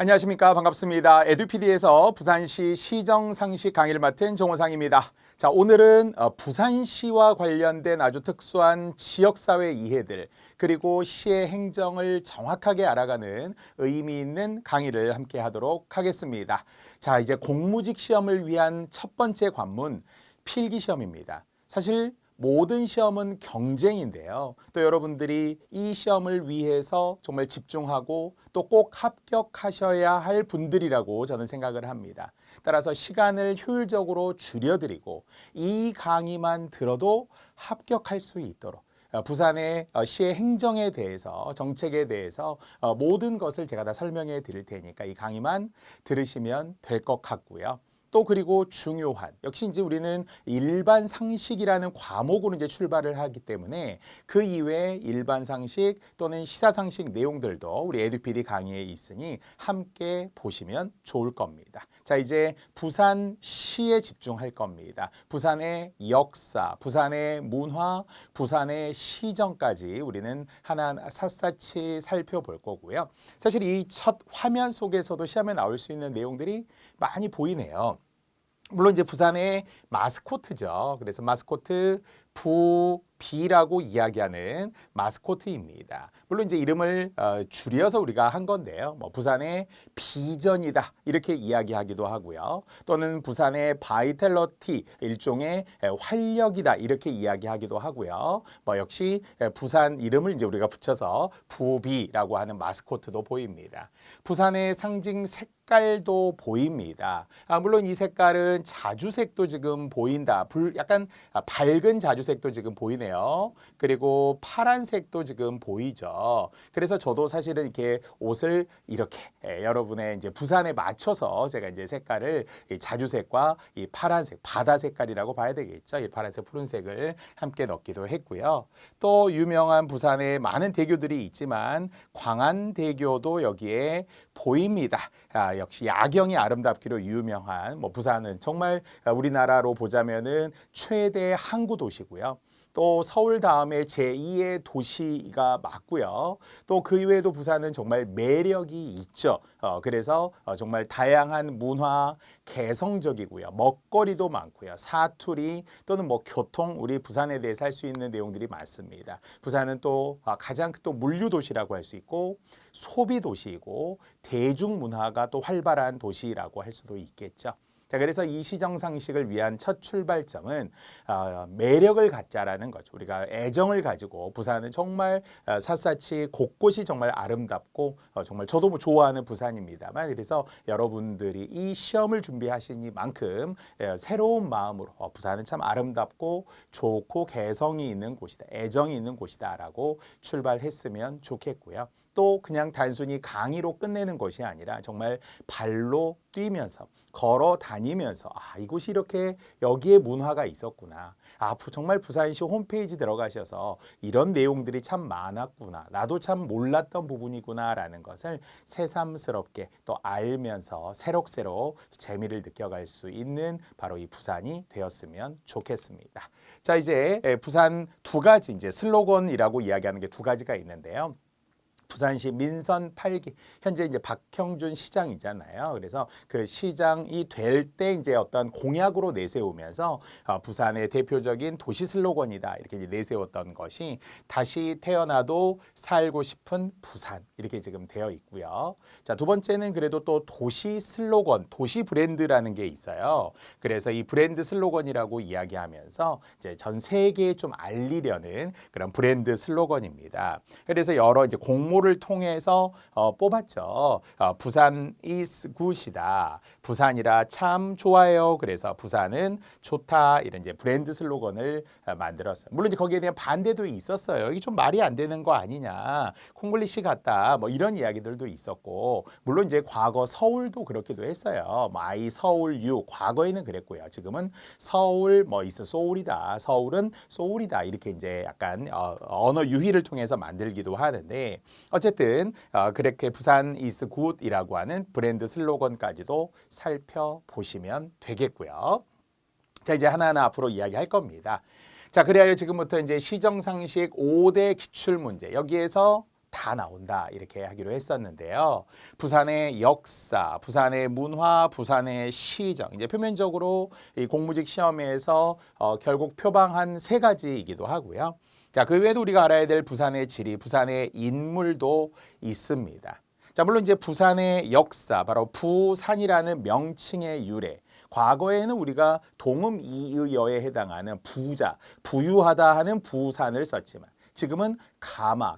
안녕하십니까. 반갑습니다. 에듀피디에서 부산시 시정상식 강의를 맡은 정호상입니다. 자, 오늘은 부산시와 관련된 아주 특수한 지역사회 이해들 그리고 시의 행정을 정확하게 알아가는 의미 있는 강의를 함께 하도록 하겠습니다. 자, 이제 공무직 시험을 위한 첫 번째 관문 필기시험입니다. 사실 모든 시험은 경쟁인데요. 또 여러분들이 이 시험을 위해서 정말 집중하고 또 꼭 합격하셔야 할 분들이라고 저는 생각을 합니다. 따라서 시간을 효율적으로 줄여드리고 이 강의만 들어도 합격할 수 있도록 부산의 시의 행정에 대해서 정책에 대해서 모든 것을 제가 다 설명해 드릴 테니까 이 강의만 들으시면 될 것 같고요. 또 그리고 중요한 역시 이제 우리는 일반 상식이라는 과목으로 이제 출발을 하기 때문에 그 이외에 일반 상식 또는 시사 상식 내용들도 우리 에듀피디 강의에 있으니 함께 보시면 좋을 겁니다. 자, 이제 부산시에 집중할 겁니다. 부산의 역사, 부산의 문화, 부산의 시정까지 우리는 하나하나 샅샅이 살펴볼 거고요. 사실 이 첫 화면 속에서도 시험에 나올 수 있는 내용들이 많이 보이네요. 물론 이제 부산의 마스코트죠. 그래서 마스코트 부비라고 이야기하는 마스코트입니다. 물론 이제 이름을 줄여서 우리가 한 건데요. 뭐 부산의 비전이다 이렇게 이야기하기도 하고요. 또는 부산의 바이탈러티 일종의 활력이다 이렇게 이야기하기도 하고요. 뭐 역시 부산 이름을 이제 우리가 붙여서 부비라고 하는 마스코트도 보입니다. 부산의 상징 색깔도 보입니다. 물론 이 색깔은 자주색도 지금 보인다. 약간 밝은 자주색도 지금 보이네요. 그리고 파란색도 지금 보이죠. 그래서 저도 사실은 이렇게 옷을 이렇게 여러분의 이제 부산에 맞춰서 제가 이제 색깔을 이 자주색과 이 파란색, 바다 색깔이라고 봐야 되겠죠. 이 파란색, 푸른색을 함께 넣기도 했고요. 또 유명한 부산에 많은 대교들이 있지만 광안대교도 여기에 보입니다. 역시 야경이 아름답기로 유명한 부산은 정말 우리나라로 보자면은 최대 항구 도시고요. 또 서울 다음에 제2의 도시가 맞고요. 또 그 이외에도 부산은 정말 매력이 있죠. 그래서 정말 다양한 문화, 개성적이고요. 먹거리도 많고요. 사투리 또는 교통 우리 부산에 대해서 할 수 있는 내용들이 많습니다. 부산은 또 가장 또 물류 도시라고 할 수 있고 소비 도시이고 대중 문화가 또 활발한 도시라고 할 수도 있겠죠. 자, 그래서 이 시정상식을 위한 첫 출발점은 매력을 갖자라는 거죠. 우리가 애정을 가지고 부산은 정말 샅샅이 곳곳이 정말 아름답고 정말 저도 좋아하는 부산입니다만 그래서 여러분들이 이 시험을 준비하시니만큼 새로운 마음으로 부산은 참 아름답고 좋고 개성이 있는 곳이다. 애정이 있는 곳이다라고 출발했으면 좋겠고요. 또 그냥 단순히 강의로 끝내는 것이 아니라 정말 발로 뛰면서 걸어 다니면서 이곳이 이렇게 여기에 문화가 있었구나. 정말 부산시 홈페이지 들어가셔서 이런 내용들이 참 많았구나. 나도 참 몰랐던 부분이구나라는 것을 새삼스럽게 또 알면서 새록새록 재미를 느껴갈 수 있는 바로 이 부산이 되었으면 좋겠습니다. 자, 이제 부산 두 가지 이제 슬로건이라고 이야기하는 게 두 가지가 있는데요. 부산시 민선 8기 현재 이제 박형준 시장이잖아요. 그래서 그 시장이 될 때 이제 어떤 공약으로 내세우면서 부산의 대표적인 도시 슬로건이다 이렇게 이제 내세웠던 것이 다시 태어나도 살고 싶은 부산 이렇게 지금 되어 있고요. 자, 두 번째는 그래도 또 도시 슬로건, 도시 브랜드라는 게 있어요. 그래서 이 브랜드 슬로건이라고 이야기하면서 이제 전 세계에 좀 알리려는 그런 브랜드 슬로건입니다. 그래서 여러 이제 공모를 통해서 뽑았죠. 부산 is good이다. 부산이라 참 좋아요. 그래서 부산은 좋다. 이런 이제 브랜드 슬로건을 만들었어요. 물론 이제 거기에 대한 반대도 있었어요. 이게 좀 말이 안 되는 거 아니냐. 콩글리시 같다. 이런 이야기들도 있었고, 물론 이제 과거 서울도 그렇기도 했어요. I 서울 you 과거에는 그랬고요. 지금은 서울 is 소울이다. 서울은 소울이다. 이렇게 이제 약간 언어 유희를 통해서 만들기도 하는데. 어쨌든 그렇게 부산 is good이라고 하는 브랜드 슬로건까지도 살펴보시면 되겠고요. 자, 이제 하나하나 앞으로 이야기할 겁니다. 자, 그래야 지금부터 이제 시정상식 5대 기출문제 여기에서 다 나온다 이렇게 하기로 했었는데요. 부산의 역사, 부산의 문화, 부산의 시정 이제 표면적으로 이 공무직 시험에서 결국 표방한 세 가지이기도 하고요. 자, 그 외에도 우리가 알아야 될 부산의 지리, 부산의 인물도 있습니다. 자, 물론 이제 부산의 역사, 바로 부산이라는 명칭의 유래. 과거에는 우리가 동음이의어에 해당하는 부자, 부유하다 하는 부산을 썼지만 지금은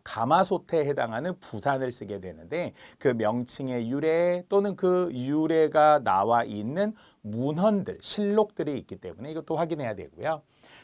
가마솥에 해당하는 부산을 쓰게 되는데 그 명칭의 유래 또는 그 유래가 나와 있는 문헌들, 실록들이 있기 때문에 이것도 확인해야 되고요.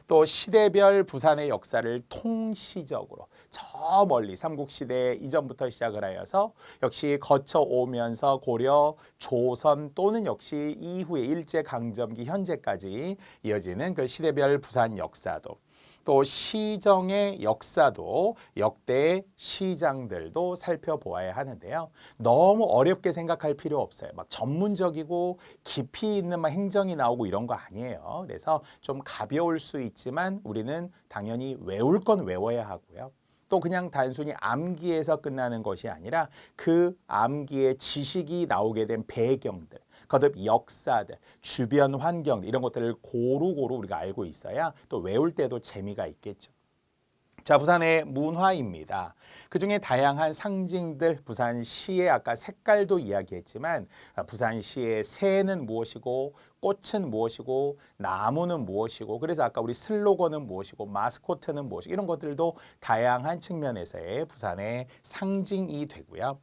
또 시대별 부산의 역사를 통시적으로 저 멀리 삼국시대 이전부터 시작을 하여서 역시 거쳐오면서 고려, 조선 또는 역시 이후에 일제강점기 현재까지 이어지는 그 시대별 부산 역사도 또 시정의 역사도 역대 시장들도 살펴보아야 하는데요. 너무 어렵게 생각할 필요 없어요. 막 전문적이고 깊이 있는 막 행정이 나오고 이런 거 아니에요. 그래서 좀 가벼울 수 있지만 우리는 당연히 외울 건 외워야 하고요. 또 그냥 단순히 암기해서 끝나는 것이 아니라 그 암기의 지식이 나오게 된 배경들, 거듭 역사들, 주변 환경 이런 것들을 고루고루 우리가 알고 있어야 또 외울 때도 재미가 있겠죠. 자, 부산의 문화입니다. 그중에 다양한 상징들, 부산시의 아까 색깔도 이야기했지만 부산시의 새는 무엇이고 꽃은 무엇이고 나무는 무엇이고 그래서 아까 우리 슬로건은 무엇이고 마스코트는 무엇이고 이런 것들도 다양한 측면에서의 부산의 상징이 되고요.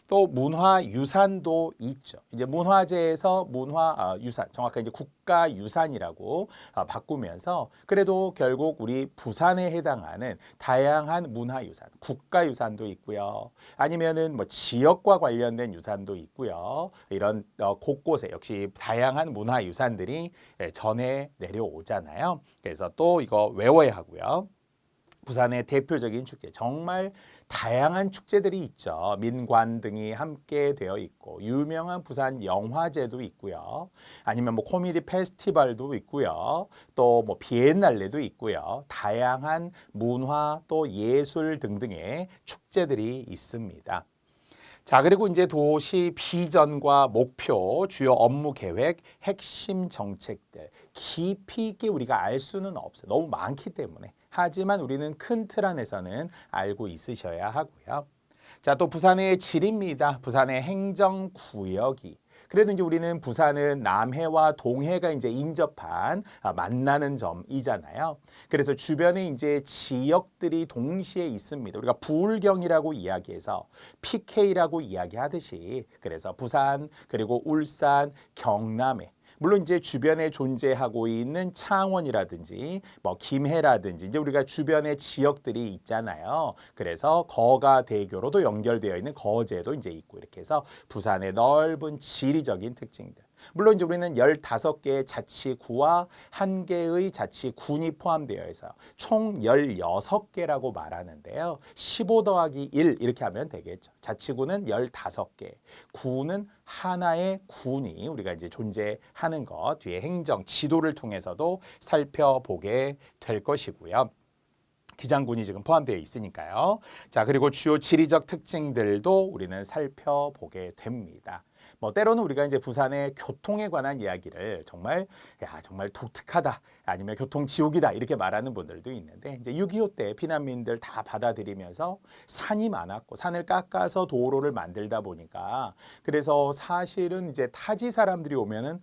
또 문화유산도 있죠. 이제 문화재에서 문화유산, 정확하게 이제 국가유산이라고 바꾸면서 그래도 결국 우리 부산에 해당하는 다양한 문화유산, 국가유산도 있고요. 아니면은 뭐 지역과 관련된 유산도 있고요. 이런 곳곳에 역시 다양한 문화유산들이 전해 내려오잖아요. 그래서 또 이거 외워야 하고요. 부산의 대표적인 축제, 정말 다양한 축제들이 있죠. 민관 등이 함께 되어 있고 유명한 부산 영화제도 있고요. 아니면 뭐 코미디 페스티벌도 있고요. 또 뭐 비엔날레도 있고요. 다양한 문화 또 예술 등등의 축제들이 있습니다. 자, 그리고 이제 도시 비전과 목표, 주요 업무 계획, 핵심 정책들 깊이 있게 우리가 알 수는 없어요. 너무 많기 때문에. 하지만 우리는 큰 틀 안에서는 알고 있으셔야 하고요. 자, 또 부산의 지리입니다. 부산의 행정구역이. 그래도 이제 우리는 부산은 남해와 동해가 이제 인접한 만나는 점이잖아요. 그래서 주변에 이제 지역들이 동시에 있습니다. 우리가 부울경이라고 이야기해서 PK라고 이야기하듯이 그래서 부산 그리고 울산, 경남에 물론 이제 주변에 존재하고 있는 창원이라든지 뭐 김해라든지 이제 우리가 주변에 지역들이 있잖아요. 그래서 거가대교로도 연결되어 있는 거제도 이제 있고 이렇게 해서 부산의 넓은 지리적인 특징들. 물론 이제 우리는 15개의 자치구와 1개의 자치군이 포함되어 있어요. 총 16개라고 말하는데요. 15 더하기 1 이렇게 하면 되겠죠. 자치구는 15개, 구는 하나의 군이 우리가 이제 존재하는 것 뒤에 행정 지도를 통해서도 살펴보게 될 것이고요. 기장군이 지금 포함되어 있으니까요. 자, 그리고 주요 지리적 특징들도 우리는 살펴보게 됩니다. 뭐 때로는 우리가 이제 부산의 교통에 관한 이야기를 정말 독특하다 아니면 교통 지옥이다 이렇게 말하는 분들도 있는데 이제 6.25 때 피난민들 다 받아들이면서 산이 많았고 산을 깎아서 도로를 만들다 보니까 그래서 사실은 이제 타지 사람들이 오면은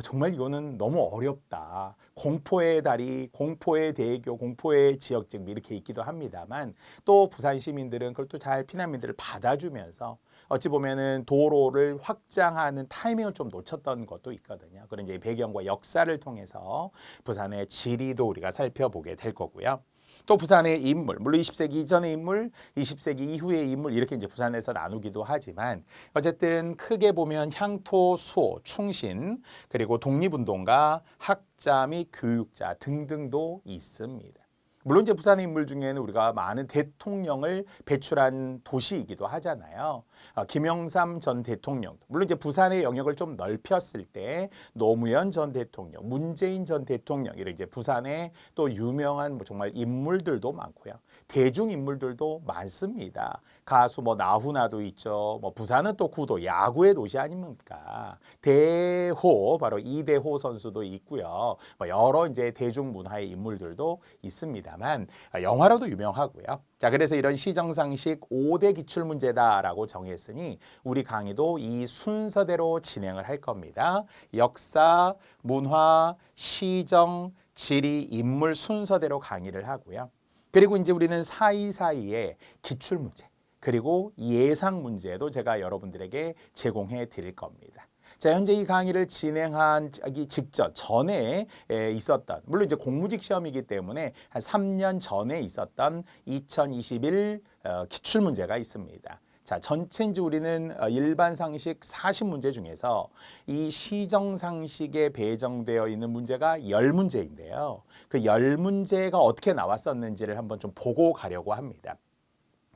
정말 이거는 너무 어렵다. 공포의 다리, 공포의 대교, 공포의 지역증 이렇게 있기도 합니다만 또 부산 시민들은 그걸 또 잘 피난민들을 받아주면서 어찌 보면은 도로를 확장하는 타이밍을 좀 놓쳤던 것도 있거든요. 그런 이제 배경과 역사를 통해서 부산의 지리도 우리가 살펴보게 될 거고요. 또 부산의 인물, 물론 20세기 이전의 인물, 20세기 이후의 인물 이렇게 이제 부산에서 나누기도 하지만 어쨌든 크게 보면 향토, 수호, 충신, 그리고 독립운동가, 학자 및 교육자 등등도 있습니다. 물론 이제 부산의 인물 중에는 우리가 많은 대통령을 배출한 도시이기도 하잖아요. 김영삼 전 대통령, 물론 이제 부산의 영역을 좀 넓혔을 때 노무현 전 대통령, 문재인 전 대통령 이런 이제 부산에 또 유명한 뭐 정말 인물들도 많고요. 대중 인물들도 많습니다. 가수 뭐 나훈아도 있죠. 뭐 부산은 또 구도 야구의 도시 아닙니까? 대호 바로 이대호 선수도 있고요. 뭐 여러 이제 대중 문화의 인물들도 있습니다만 영화로도 유명하고요. 자, 그래서 이런 시정상식 5대 기출 문제다라고 정했으니 우리 강의도 이 순서대로 진행을 할 겁니다. 역사, 문화, 시정, 지리, 인물 순서대로 강의를 하고요. 그리고 이제 우리는 사이사이에 기출 문제 그리고 예상 문제도 제가 여러분들에게 제공해 드릴 겁니다. 자, 현재 이 강의를 진행하기 직전 전에 있었던 물론 이제 공무직 시험이기 때문에 한 3년 전에 있었던 2021 기출 문제가 있습니다. 자, 전체 이제 우리는 일반 상식 40문제 중에서 이 시정 상식에 배정되어 있는 문제가 10문제인데요. 그 10문제가 어떻게 나왔었는지를 한번 좀 보고 가려고 합니다.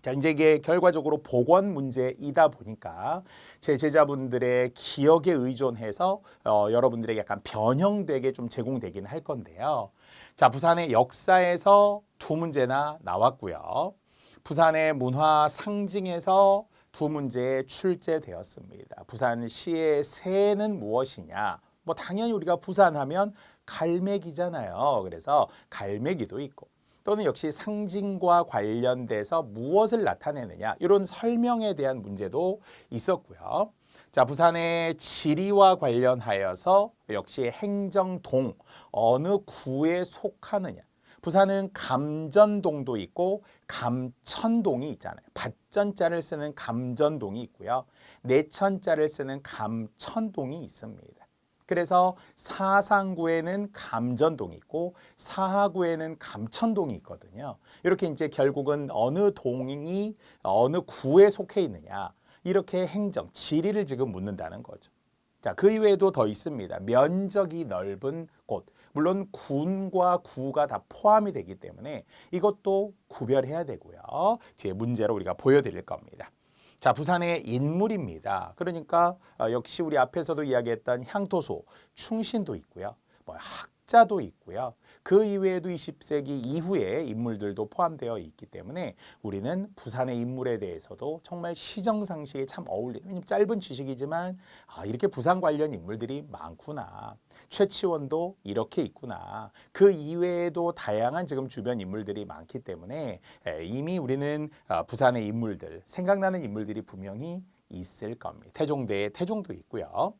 자, 이제 이게 결과적으로 복원 문제이다 보니까 제 제자분들의 기억에 의존해서 여러분들에게 약간 변형되게 좀 제공되긴 할 건데요. 자, 부산의 역사에서 2문제나 나왔고요. 부산의 문화 상징에서 2문제 출제되었습니다. 부산시의 새는 무엇이냐? 뭐 당연히 우리가 부산하면 갈매기잖아요. 그래서 갈매기도 있고 또는 역시 상징과 관련돼서 무엇을 나타내느냐 이런 설명에 대한 문제도 있었고요. 자, 부산의 지리와 관련하여서 역시 행정동 어느 구에 속하느냐. 부산은 감전동도 있고 감천동이 있잖아요. 밭전자를 쓰는 감전동이 있고요. 내천자를 쓰는 감천동이 있습니다. 그래서 사상구에는 감전동이 있고 사하구에는 감천동이 있거든요. 이렇게 이제 결국은 어느 동이 어느 구에 속해 있느냐 이렇게 행정, 지리를 지금 묻는다는 거죠. 자, 그 이외에도 더 있습니다. 면적이 넓은 곳. 물론 군과 구가 다 포함이 되기 때문에 이것도 구별해야 되고요. 뒤에 문제로 우리가 보여드릴 겁니다. 자, 부산의 인물입니다. 그러니까 역시 우리 앞에서도 이야기했던 향토소, 충신도 있고요. 뭐 학자도 있고요. 그 이외에도 20세기 이후의 인물들도 포함되어 있기 때문에 우리는 부산의 인물에 대해서도 정말 시정상식에 참 어울리는, 왜냐면 짧은 지식이지만 이렇게 부산 관련 인물들이 많구나. 최치원도 이렇게 있구나. 그 이외에도 다양한 지금 주변 인물들이 많기 때문에 이미 우리는 부산의 인물들, 생각나는 인물들이 분명히 있을 겁니다. 태종대의 태종도 있고요.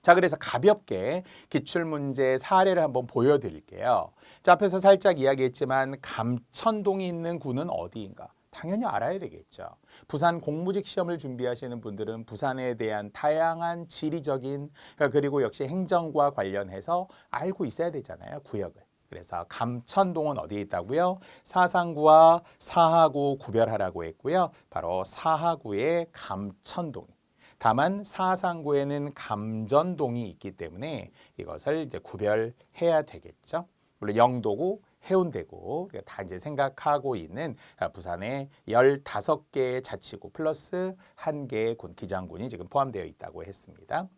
자, 그래서 가볍게 기출문제 사례를 한번 보여드릴게요. 자, 앞에서 살짝 이야기했지만 감천동이 있는 구는 어디인가? 당연히 알아야 되겠죠. 부산 공무직 시험을 준비하시는 분들은 부산에 대한 다양한 지리적인 그리고 역시 행정과 관련해서 알고 있어야 되잖아요. 구역을. 그래서 감천동은 어디에 있다고요? 사상구와 사하구 구별하라고 했고요. 바로 사하구의 감천동이. 다만 사상구에는 감전동이 있기 때문에 이것을 이제 구별해야 되겠죠. 물론 영도구, 해운대구 다 이제 생각하고 있는 부산의 15개의 자치구 플러스 1개의 군, 기장군이 지금 포함되어 있다고 했습니다.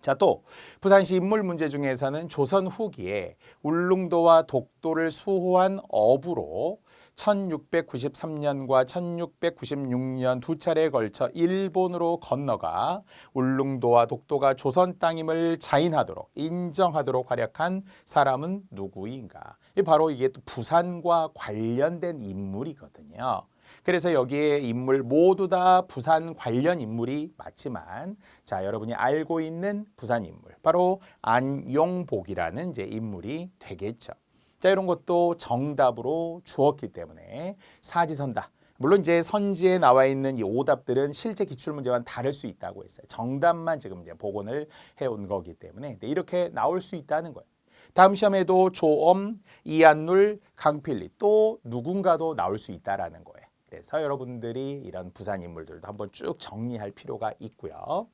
자, 또 부산시 인물 문제 중에서는 조선 후기에 울릉도와 독도를 수호한 어부로 1693년과 1696년 두 차례에 걸쳐 일본으로 건너가 울릉도와 독도가 조선 땅임을 자인하도록 인정하도록 활약한 사람은 누구인가? 바로 이게 또 부산과 관련된 인물이거든요. 그래서 여기에 인물 모두 다 부산 관련 인물이 맞지만 자, 여러분이 알고 있는 부산 인물 바로 안용복이라는 이제 인물이 되겠죠. 자, 이런 것도 정답으로 주었기 때문에 사지선다. 물론 이제 선지에 나와 있는 이 오답들은 실제 기출문제와는 다를 수 있다고 했어요. 정답만 지금 이제 복원을 해온 거기 때문에 이렇게 나올 수 있다는 거예요. 다음 시험에도 조엄, 이한눌, 강필리 또 누군가도 나올 수 있다라는 거예요. 그래서 여러분들이 이런 부산 인물들도 한번 쭉 정리할 필요가 있고요.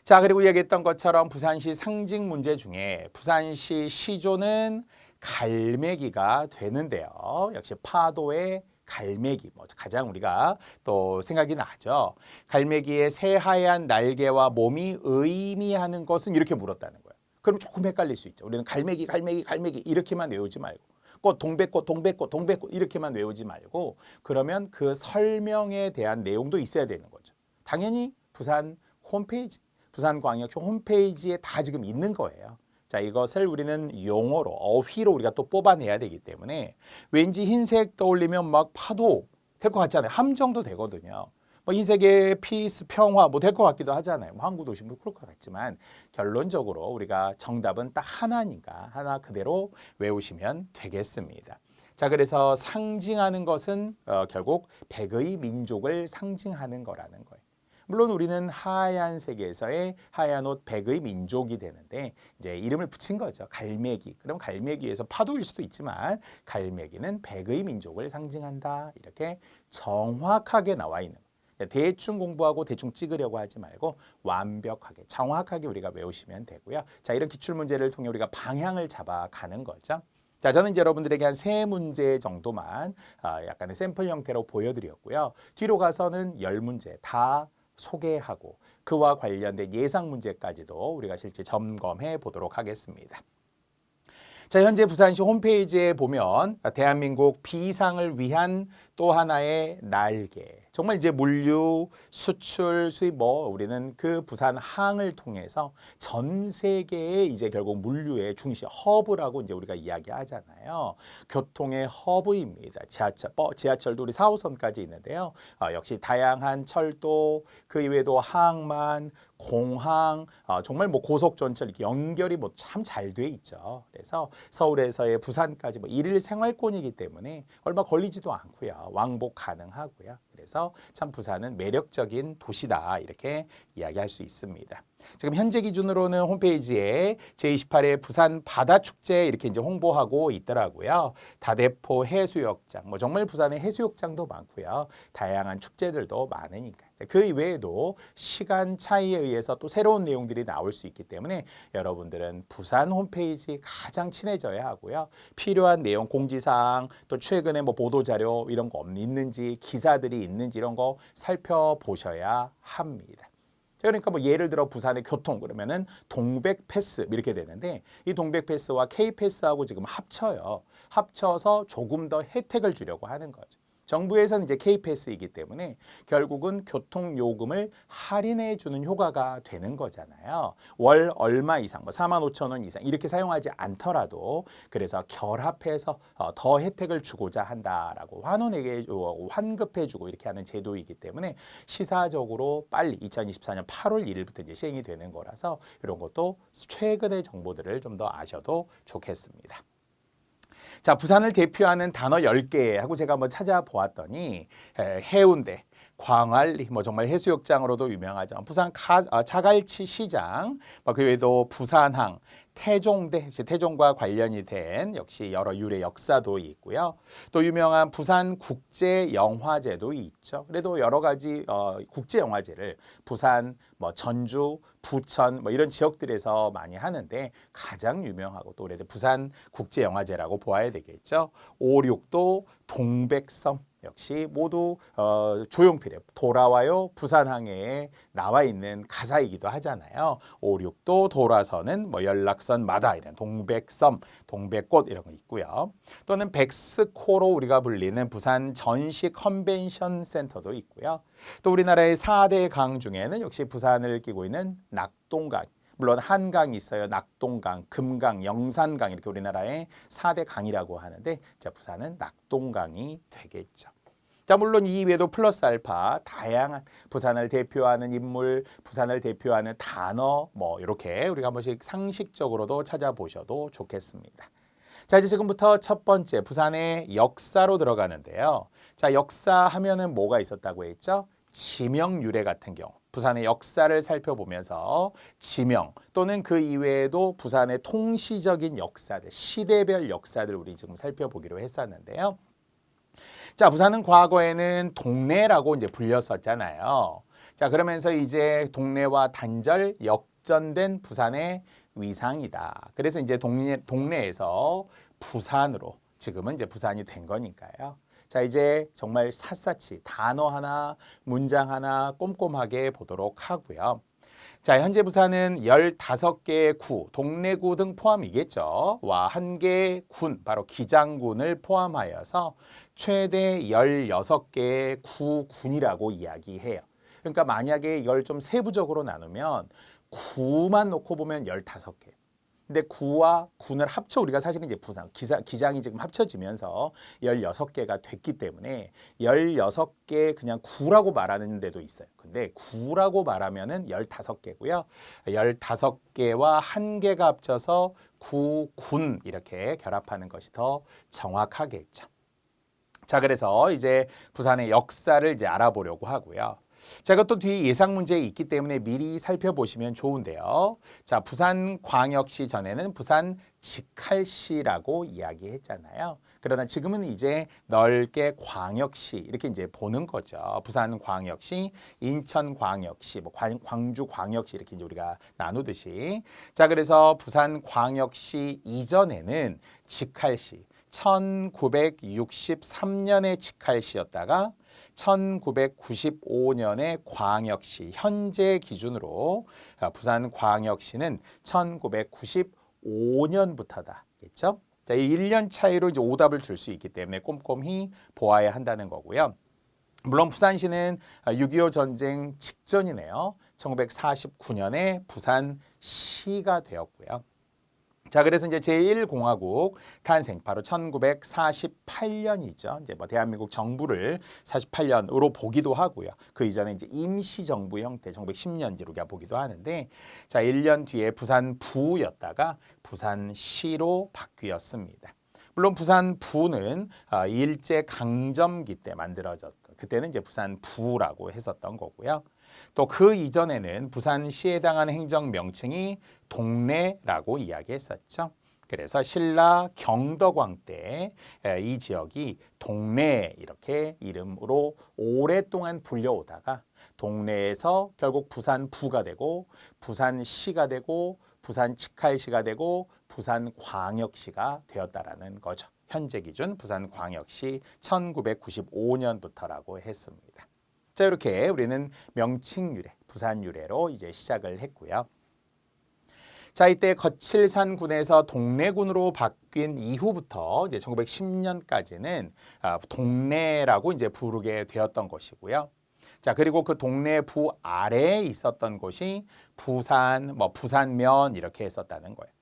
자, 그리고 얘기했던 것처럼 부산시 상징 문제 중에 부산시 시조는 갈매기가 되는데요. 역시 파도의 갈매기, 뭐 가장 우리가 또 생각이 나죠. 갈매기의 새하얀 날개와 몸이 의미하는 것은 이렇게 물었다는 거예요. 그럼 조금 헷갈릴 수 있죠. 우리는 갈매기, 갈매기, 갈매기 이렇게만 외우지 말고 꽃, 동백꽃, 동백꽃, 동백꽃 이렇게만 외우지 말고 그러면 그 설명에 대한 내용도 있어야 되는 거죠. 당연히 부산 홈페이지, 부산광역시 홈페이지에 다 지금 있는 거예요. 자, 이것을 우리는 용어로, 어휘로 우리가 또 뽑아내야 되기 때문에 왠지 흰색 떠올리면 막 파도 될 것 같잖아요. 함정도 되거든요. 뭐 흰색의 피스, 평화 뭐 될 것 같기도 하잖아요. 뭐 항구 도시 뭐 그럴 것 같지만 결론적으로 우리가 정답은 딱 하나니까 하나 그대로 외우시면 되겠습니다. 자, 그래서 상징하는 것은 결국 백의 민족을 상징하는 거라는 거예요. 물론 우리는 하얀색에서의 하얀 옷 백의 민족이 되는데 이제 이름을 붙인 거죠. 갈매기. 그럼 갈매기에서 파도일 수도 있지만 갈매기는 백의 민족을 상징한다. 이렇게 정확하게 나와 있는 거예요. 대충 공부하고 대충 찍으려고 하지 말고 완벽하게 정확하게 우리가 외우시면 되고요. 자, 이런 기출 문제를 통해 우리가 방향을 잡아가는 거죠. 자, 저는 이제 여러분들에게 한 3문제 정도만 약간의 샘플 형태로 보여드렸고요. 뒤로 가서는 10문제 다 소개하고 그와 관련된 예상 문제까지도 우리가 실제 점검해 보도록 하겠습니다. 자, 현재 부산시 홈페이지에 보면 대한민국 비상을 위한 또 하나의 날개. 정말 이제 물류, 수출, 수입 뭐 우리는 그 부산 항을 통해서 전 세계에 이제 결국 물류의 중심, 허브라고 이제 우리가 이야기하잖아요. 교통의 허브입니다. 지하철도 우리 4호선까지 있는데요. 역시 다양한 철도, 그 이외에도 항만, 공항, 정말 뭐 고속전철 이렇게 연결이 뭐 참 잘 돼 있죠. 그래서 서울에서의 부산까지 뭐 일일 생활권이기 때문에 얼마 걸리지도 않고요. 왕복 가능하고요. 그래서 참 부산은 매력적인 도시다 이렇게 이야기할 수 있습니다. 지금 현재 기준으로는 홈페이지에 제28회 부산 바다축제 이렇게 이제 홍보하고 있더라고요. 다대포 해수욕장, 뭐 정말 부산에 해수욕장도 많고요. 다양한 축제들도 많으니까. 그 이외에도 시간 차이에 의해서 또 새로운 내용들이 나올 수 있기 때문에 여러분들은 부산 홈페이지 가장 친해져야 하고요. 필요한 내용 공지사항 또 최근에 뭐 보도자료 이런 거 있는지 기사들이 있는지 이런 거 살펴보셔야 합니다. 그러니까 뭐 예를 들어 부산의 교통 그러면은 동백패스 이렇게 되는데 이 동백패스와 K패스하고 지금 합쳐요. 합쳐서 조금 더 혜택을 주려고 하는 거죠. 정부에서는 이제 K패스이기 때문에 결국은 교통요금을 할인해 주는 효과가 되는 거잖아요. 월 얼마 이상, 뭐 45,000원 이상 이렇게 사용하지 않더라도 그래서 결합해서 더 혜택을 주고자 한다라고 환원에게 환급해 주고 이렇게 하는 제도이기 때문에 시사적으로 빨리 2024년 8월 1일부터 이제 시행이 되는 거라서 이런 것도 최근의 정보들을 좀 더 아셔도 좋겠습니다. 자, 부산을 대표하는 단어 10개 하고 제가 한번 찾아보았더니 해운대, 광안리, 뭐 정말 해수욕장으로도 유명하죠. 부산 자갈치 시장, 그 외에도 부산항, 태종대, 역시 태종과 관련이 된 역시 여러 유래 역사도 있고요. 또 유명한 부산 국제영화제도 있죠. 그래도 여러 가지 국제영화제를 부산, 뭐 전주, 부천 뭐 이런 지역들에서 많이 하는데 가장 유명하고 또 오래된 부산 국제영화제라고 보아야 되겠죠. 5.6도 동백섬 역시 모두 조용필의 돌아와요 부산항해에 나와 있는 가사이기도 하잖아요. 5.6도 돌아서는 뭐 연락선마다 이런 동백섬, 동백꽃 이런 거 있고요. 또는 백스코로 우리가 불리는 부산 전시 컨벤션 센터도 있고요. 또 우리나라의 4대 강 중에는 역시 부산을 끼고 있는 낙동강, 물론 한강이 있어요. 낙동강, 금강, 영산강 이렇게 우리나라의 4대 강이라고 하는데 자, 부산은 낙동강이 되겠죠. 자, 물론 이 이외에도 플러스 알파 다양한 부산을 대표하는 인물, 부산을 대표하는 단어 뭐 이렇게 우리가 한 번씩 상식적으로도 찾아보셔도 좋겠습니다. 자, 이제 지금부터 첫 번째 부산의 역사로 들어가는데요. 자, 역사 하면은 뭐가 있었다고 했죠? 지명 유래 같은 경우. 부산의 역사를 살펴보면서 지명 또는 그 이외에도 부산의 통시적인 역사들, 시대별 역사들 우리 지금 살펴보기로 했었는데요. 자, 부산은 과거에는 동래라고 이제 불렸었잖아요. 자, 그러면서 이제 동래와 단절 역전된 부산의 위상이다. 그래서 이제 동래에서 부산으로 지금은 이제 부산이 된 거니까요. 자, 이제 정말 샅샅이 단어 하나, 문장 하나 꼼꼼하게 보도록 하고요. 자, 현재 부산은 15개의 구, 동래구 등 포함이겠죠. 와, 1개의 군, 바로 기장군을 포함하여서 최대 16개의 구군이라고 이야기해요. 그러니까 만약에 이걸 좀 세부적으로 나누면 구만 놓고 보면 15개. 근데 구와 군을 합쳐 우리가 사실은 이제 부산, 기장이 지금 합쳐지면서 16개가 됐기 때문에 16개 그냥 구라고 말하는 데도 있어요. 근데 구라고 말하면은 15개고요. 15개와 1개가 합쳐서 구군 이렇게 결합하는 것이 더 정확하겠죠. 자, 그래서 이제 부산의 역사를 이제 알아보려고 하고요. 자, 이것도 뒤에 예상 문제에 있기 때문에 미리 살펴보시면 좋은데요. 자, 부산광역시 전에는 부산 직할시라고 이야기했잖아요. 그러나 지금은 이제 넓게 광역시 이렇게 이제 보는 거죠. 부산광역시, 인천광역시, 뭐 광주광역시 이렇게 이제 우리가 나누듯이. 자, 그래서 부산광역시 이전에는 직할시 1963년에 직할시였다가 1995년에 광역시, 현재 기준으로 부산광역시는 1995년부터다겠죠. 자, 이 1년 차이로 이제 오답을 줄 수 있기 때문에 꼼꼼히 보아야 한다는 거고요. 물론 부산시는 6.25 전쟁 직전이네요. 1949년에 부산시가 되었고요. 자, 그래서 이제 제1공화국 탄생 바로 1948년이죠. 이제 뭐 대한민국 정부를 48년으로 보기도 하고요. 그 이전에 이제 임시정부 형태 1910년제로 우리가 보기도 하는데, 자, 1년 뒤에 부산부였다가 부산시로 바뀌었습니다. 물론 부산부는 일제 강점기 때 만들어졌던, 그때는 이제 부산부라고 했었던 거고요. 또 그 이전에는 부산시에 해당하는 행정 명칭이 동래라고 이야기했었죠. 그래서 신라 경덕왕 때 이 지역이 동래 이렇게 이름으로 오랫동안 불려오다가 동래에서 결국 부산부가 되고 부산시가 되고 부산직할시가 되고 부산광역시가 되었다라는 거죠. 현재 기준 부산광역시 1995년부터라고 했습니다. 자, 이렇게 우리는 명칭 유래, 부산 유래로 이제 시작을 했고요. 자, 이때 거칠산군에서 동래군으로 바뀐 이후부터 이제 1910년까지는 동래라고 이제 부르게 되었던 것이고요. 자, 그리고 그 동래부 아래에 있었던 곳이 부산, 뭐 부산면 이렇게 했었다는 거예요.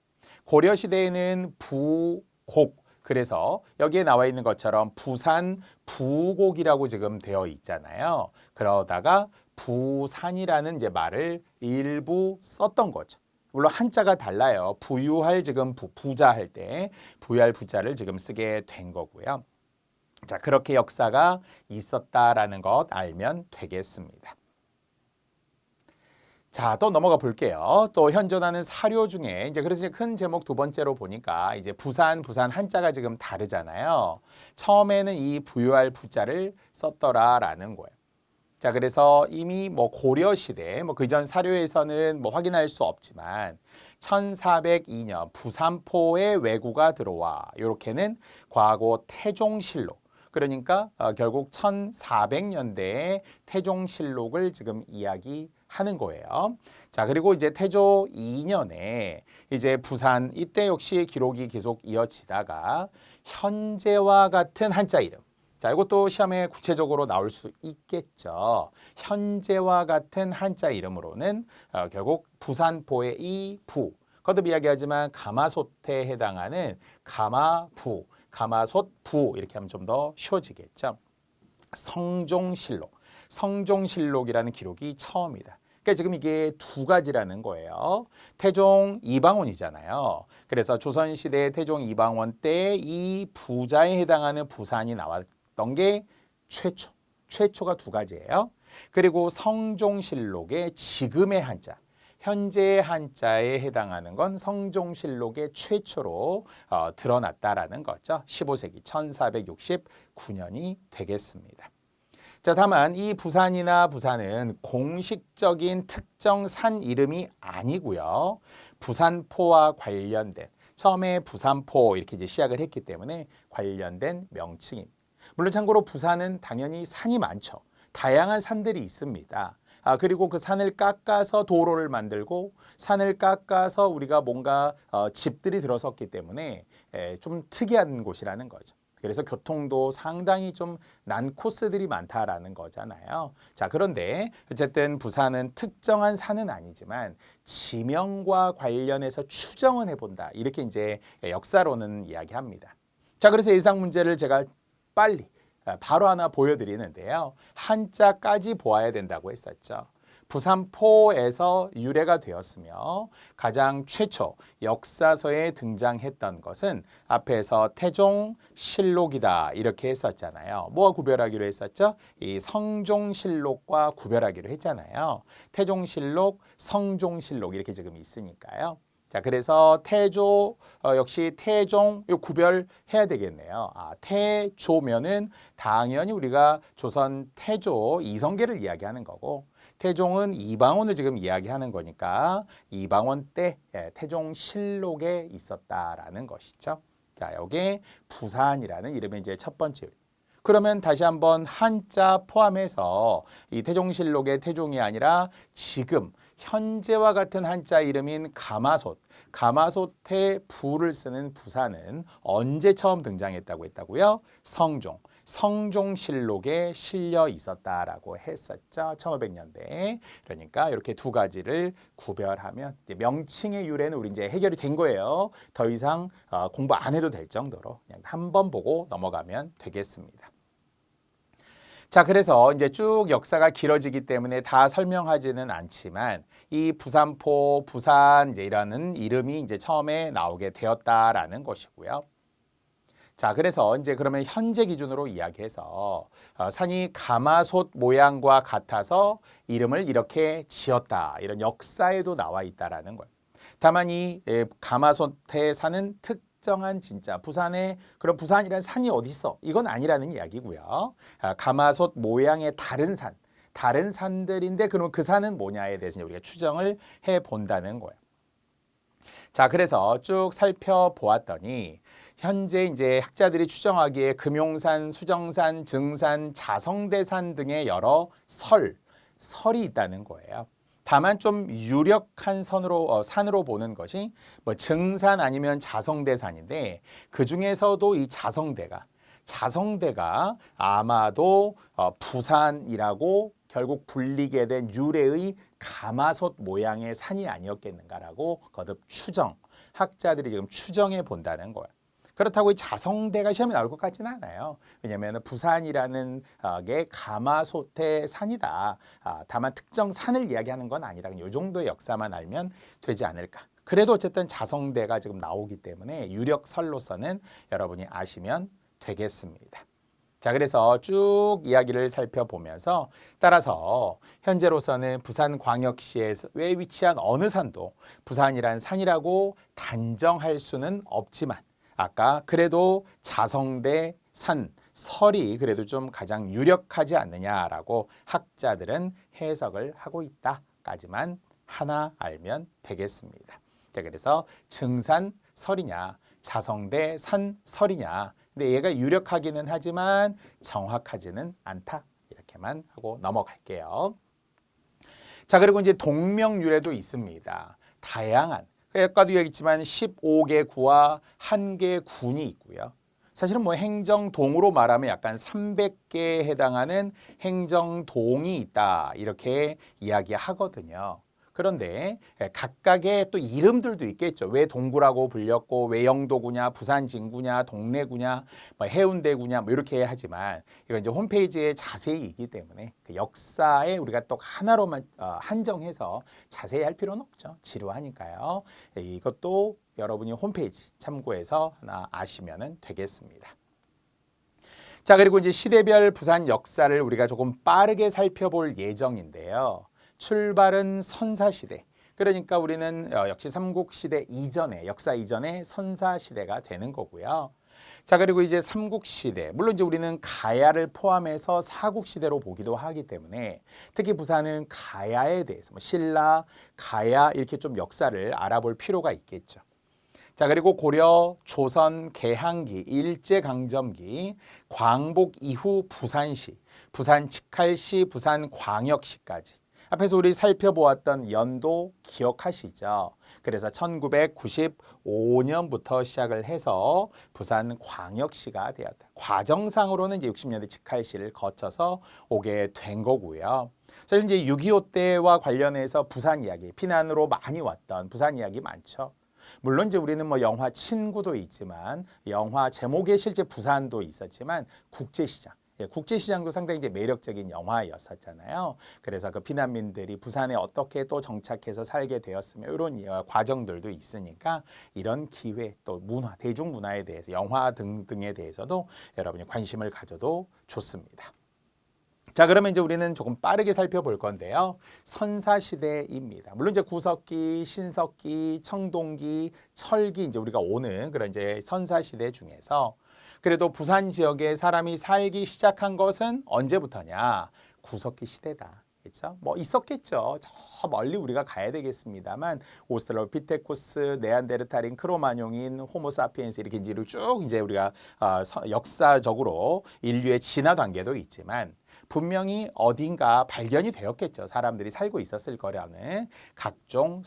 고려 시대에는 부곡, 그래서 여기에 나와 있는 것처럼 부산 부곡이라고 지금 되어 있잖아요. 그러다가 부산이라는 이제 말을 일부 썼던 거죠. 물론 한자가 달라요. 부유할 지금 부자 할 때 부유할 부자를 지금 쓰게 된 거고요. 자, 그렇게 역사가 있었다라는 것 알면 되겠습니다. 자, 또 넘어가 볼게요. 또 현존하는 사료 중에 이제 그래서 큰 제목 두 번째로 보니까 이제 부산 한자가 지금 다르잖아요. 처음에는 이 부유할 부자를 썼더라라는 거예요. 자, 그래서 이미 뭐 고려 시대 뭐 그전 사료에서는 뭐 확인할 수 없지만 1402년 부산포에 왜구가 들어와 이렇게는 과거 태종실록, 그러니까 결국 1400년대에 태종실록을 지금 이야기하는 거예요. 자, 그리고 이제 태조 2년에 이제 부산 이때 역시 기록이 계속 이어지다가 현재와 같은 한자 이름. 자, 이것도 시험에 구체적으로 나올 수 있겠죠. 현재와 같은 한자 이름으로는 결국 부산포의 이 부, 거듭 이야기하지만 가마솥에 해당하는 가마부, 가마솥부 이렇게 하면 좀 더 쉬워지겠죠. 성종실록, 성종실록이라는 기록이 처음이다. 그러니까 지금 이게 두 가지라는 거예요. 태종 이방원이잖아요. 그래서 조선시대 태종 이방원 때 이 부자에 해당하는 부산이 나왔던 게 최초가 두 가지예요. 그리고 성종실록의 지금의 한자, 현재의 한자에 해당하는 건 성종실록의 최초로 드러났다라는 거죠. 15세기 1469년이 되겠습니다. 자, 다만 이 부산이나 부산은 공식적인 특정 산 이름이 아니고요. 부산포와 관련된 처음에 부산포 이렇게 이제 시작을 했기 때문에 관련된 명칭입니다. 물론 참고로 부산은 당연히 산이 많죠. 다양한 산들이 있습니다. 그리고 그 산을 깎아서 도로를 만들고 산을 깎아서 우리가 뭔가 집들이 들어섰기 때문에 좀 특이한 곳이라는 거죠. 그래서 교통도 상당히 좀 난 코스들이 많다라는 거잖아요. 자, 그런데 어쨌든 부산은 특정한 산은 아니지만 지명과 관련해서 추정은 해본다. 이렇게 이제 역사로는 이야기합니다. 자, 그래서 예상 문제를 제가 빨리 바로 하나 보여드리는데요. 한자까지 보아야 된다고 했었죠. 부산포에서 유래가 되었으며 가장 최초 역사서에 등장했던 것은 앞에서 태종실록이다 이렇게 했었잖아요. 뭐와 구별하기로 했었죠? 이 성종실록과 구별하기로 했잖아요. 태종실록, 성종실록 이렇게 지금 있으니까요. 자, 그래서 태조 역시 태종 요 구별해야 되겠네요. 태조면은 당연히 우리가 조선 태조 이성계를 이야기하는 거고 태종은 이방원을 지금 이야기하는 거니까 이방원 때 태종실록에 있었다라는 것이죠. 자, 여기 부산이라는 이름이 이제 첫 번째. 그러면 다시 한번 한자 포함해서 이 태종실록의 태종이 아니라 지금 현재와 같은 한자 이름인 가마솥, 가마솥에 부를 쓰는 부산은 언제 처음 등장했다고 했다고요? 성종실록에 실려 있었다라고 했었죠. 1500년대. 그러니까 이렇게 두 가지를 구별하면 이제 명칭의 유래는 우리 이제 해결이 된 거예요. 더 이상 공부 안 해도 될 정도로 그냥 한번 보고 넘어가면 되겠습니다. 자, 그래서 이제 쭉 역사가 길어지기 때문에 다 설명하지는 않지만 이 부산포, 부산 이제라는 이름이 이제 처음에 나오게 되었다라는 것이고요. 자, 그래서 이제 그러면 현재 기준으로 이야기해서 산이 가마솥 모양과 같아서 이름을 이렇게 지었다. 이런 역사에도 나와 있다라는 거예요. 다만 이 가마솥에 사는 특정한 진짜 부산에 그럼 부산이라는 산이 어디 있어? 이건 아니라는 이야기고요. 가마솥 모양의 다른 산들인데 그러면 그 산은 뭐냐에 대해서 우리가 추정을 해 본다는 거예요. 자, 그래서 쭉 살펴보았더니 현재 이제 학자들이 추정하기에 금용산, 수정산, 증산, 자성대산 등의 여러 설이 있다는 거예요. 다만 좀 유력한 산으로 보는 것이 뭐 증산 아니면 자성대산인데 그 중에서도 이 자성대가 아마도 부산이라고 결국 불리게 된 유래의 가마솥 모양의 산이 아니었겠는가라고 거듭 학자들이 지금 추정해 본다는 거예요. 그렇다고 이 자성대가 시험에 나올 것 같지는 않아요. 왜냐하면 부산이라는 게 가마솥의 산이다. 다만 특정 산을 이야기하는 건 아니다. 이 정도의 역사만 알면 되지 않을까. 그래도 어쨌든 자성대가 지금 나오기 때문에 유력설로서는 여러분이 아시면 되겠습니다. 자, 그래서 쭉 이야기를 살펴보면서 따라서 현재로서는 부산광역시에 위치한 어느 산도 부산이란 산이라고 단정할 수는 없지만 아까 그래도 자성대 설이 그래도 좀 가장 유력하지 않느냐라고 학자들은 해석을 하고 있다까지만 하나 알면 되겠습니다. 자, 그래서 증산 설이냐 자성대 설이냐 근데 얘가 유력하기는 하지만 정확하지는 않다. 이렇게만 하고 넘어갈게요. 자, 그리고 이제 동명유래도 있습니다. 다양한. 아까도 얘기했지만 15개 구와 1개 군이 있고요. 사실은 뭐 행정동으로 말하면 약간 300개에 해당하는 행정동이 있다. 이렇게 이야기하거든요. 그런데 각각의 또 이름들도 있겠죠. 왜 동구라고 불렸고 왜 영도구냐, 부산진구냐, 동래구냐, 뭐 해운대구냐 뭐 이렇게 하지만 이건 이제 홈페이지에 자세히 있기 때문에 그 역사에 우리가 또 하나로만 한정해서 자세히 할 필요는 없죠. 지루하니까요. 이것도 여러분이 홈페이지 참고해서 하나 아시면 되겠습니다. 자, 그리고 이제 시대별 부산 역사를 우리가 조금 빠르게 살펴볼 예정인데요. 출발은 선사시대. 그러니까 우리는 역시 삼국시대 이전에 역사 이전에 선사시대가 되는 거고요. 자, 그리고 이제 삼국시대. 물론 이제 우리는 가야를 포함해서 사국시대로 보기도 하기 때문에 특히 부산은 가야에 대해서 신라, 가야 이렇게 좀 역사를 알아볼 필요가 있겠죠. 자, 그리고 고려, 조선, 개항기, 일제강점기, 광복 이후 부산시, 부산 직할시, 부산 광역시까지. 앞에서 우리 살펴보았던 연도 기억하시죠? 그래서 1995년부터 시작을 해서 부산 광역시가 되었다. 과정상으로는 이제 60년대 직할시를 거쳐서 오게 된 거고요. 자, 이제 6.25 때와 관련해서 부산 이야기, 피난으로 많이 왔던 부산 이야기 많죠. 물론 이제 우리는 뭐 영화 친구도 있지만 영화 제목에 실제 부산도 있었지만 국제시장, 국제시장도 상당히 이제 매력적인 영화였었잖아요. 그래서 그 피난민들이 부산에 어떻게 또 정착해서 살게 되었으며 이런 과정들도 있으니까 이런 기회 또 문화, 대중문화에 대해서 영화 등등에 대해서도 여러분이 관심을 가져도 좋습니다. 자, 그러면 이제 우리는 조금 빠르게 살펴볼 건데요. 선사시대입니다. 물론 이제 구석기, 신석기, 청동기, 철기 이제 우리가 오는 그런 이제 선사시대 중에서 그래도 부산 지역에 사람이 살기 시작한 것은 언제부터냐? 구석기 시대다. 그렇죠? 뭐 있었겠죠. 저 멀리 우리가 가야 되겠습니다만 오스트랄로피테쿠스, 네안데르탈인, 크로마뇽인, 호모사피엔스 이렇게 이제 쭉 이제 우리가 역사적으로 인류의 진화 단계도 있지만 분명히 어딘가 발견이 되었겠죠. 사람들이 살고 있었을 거라는 각종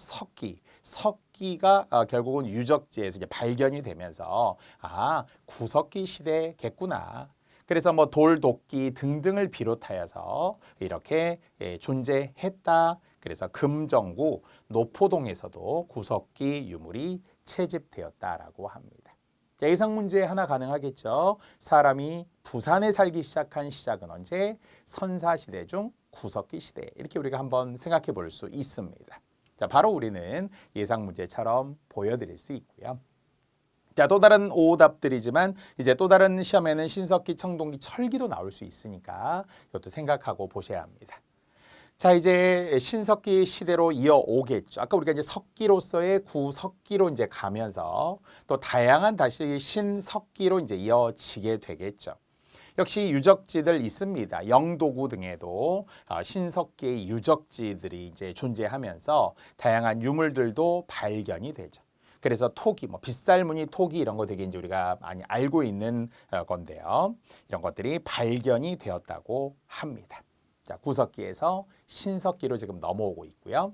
석기가 결국은 유적지에서 이제 발견이 되면서 구석기 시대겠구나. 그래서 뭐 돌도끼 등등을 비롯하여서 이렇게 존재했다. 그래서 금정구 노포동에서도 구석기 유물이 채집되었다라고 합니다. 예상 문제 하나 가능하겠죠. 사람이 부산에 살기 시작한 시작은 언제? 선사시대 중 구석기 시대. 이렇게 우리가 한번 생각해 볼 수 있습니다. 자, 바로 우리는 예상 문제처럼 보여드릴 수 있고요. 자, 또 다른 오답들이지만 이제 또 다른 시험에는 신석기, 청동기, 철기도 나올 수 있으니까 이것도 생각하고 보셔야 합니다. 자, 이제 신석기 시대로 이어오겠죠. 아까 우리가 이제 석기로서의 구석기로 이제 가면서 또 다양한 다시 신석기로 이제 이어지게 되겠죠. 역시 유적지들 있습니다. 영도구 등에도 신석기의 유적지들이 이제 존재하면서 다양한 유물들도 발견이 되죠. 그래서 토기, 뭐 빗살무늬 토기 이런 거 되게 이제 우리가 많이 알고 있는 건데요. 이런 것들이 발견이 되었다고 합니다. 자, 구석기에서 신석기로 지금 넘어오고 있고요.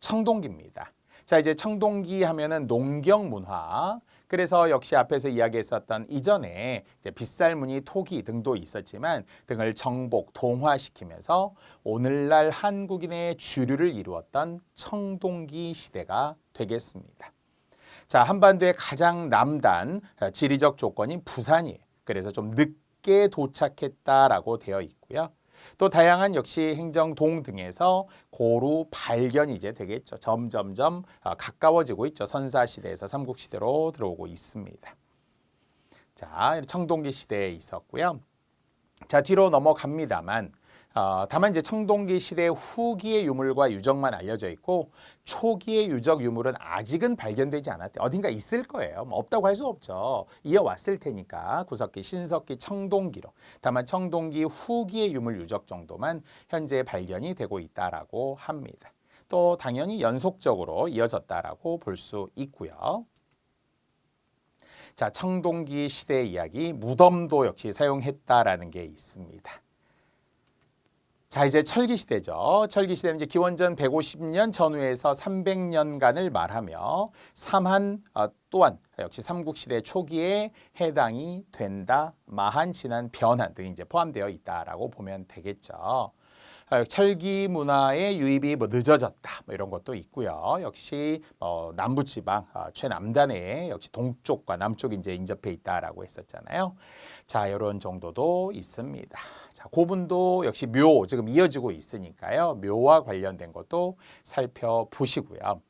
청동기입니다. 자, 이제 청동기 하면은 농경 문화. 그래서 역시 앞에서 이야기했었던 이전에 이제 빗살무늬 토기 등도 있었지만 등을 정복, 동화시키면서 오늘날 한국인의 주류를 이루었던 청동기 시대가 되겠습니다. 자, 한반도의 가장 남단 지리적 조건인 부산이에요. 그래서 좀 늦게 도착했다라고 되어 있고요. 또 다양한 역시 행정동 등에서 고루 발견이 이제 되겠죠. 점점점 가까워지고 있죠. 선사시대에서 삼국시대로 들어오고 있습니다. 자, 청동기 시대에 있었고요. 자, 뒤로 넘어갑니다만 다만 이제 청동기 시대 후기의 유물과 유적만 알려져 있고 초기의 유적 유물은 아직은 발견되지 않았대. 어딘가 있을 거예요. 뭐 없다고 할 수 없죠. 이어왔을 테니까 구석기, 신석기, 청동기로. 다만 청동기 후기의 유물 유적 정도만 현재 발견이 되고 있다라고 합니다. 또 당연히 연속적으로 이어졌다라고 볼 수 있고요. 자, 청동기 시대 이야기, 무덤도 역시 사용했다라는 게 있습니다. 자, 이제 철기시대죠. 철기시대는 이제 기원전 150년 전후에서 300년간을 말하며 삼한 또한 역시 삼국시대 초기에 해당이 된다. 마한, 진한, 변한 등이 이제 포함되어 있다라고 보면 되겠죠. 철기 문화의 유입이 뭐 늦어졌다 뭐 이런 것도 있고요. 역시 남부지방 최남단에 역시 동쪽과 남쪽이 이제 인접해 있다라고 했었잖아요. 자, 이런 정도도 있습니다. 자, 고분도 역시 묘 지금 이어지고 있으니까요. 묘와 관련된 것도 살펴보시고요.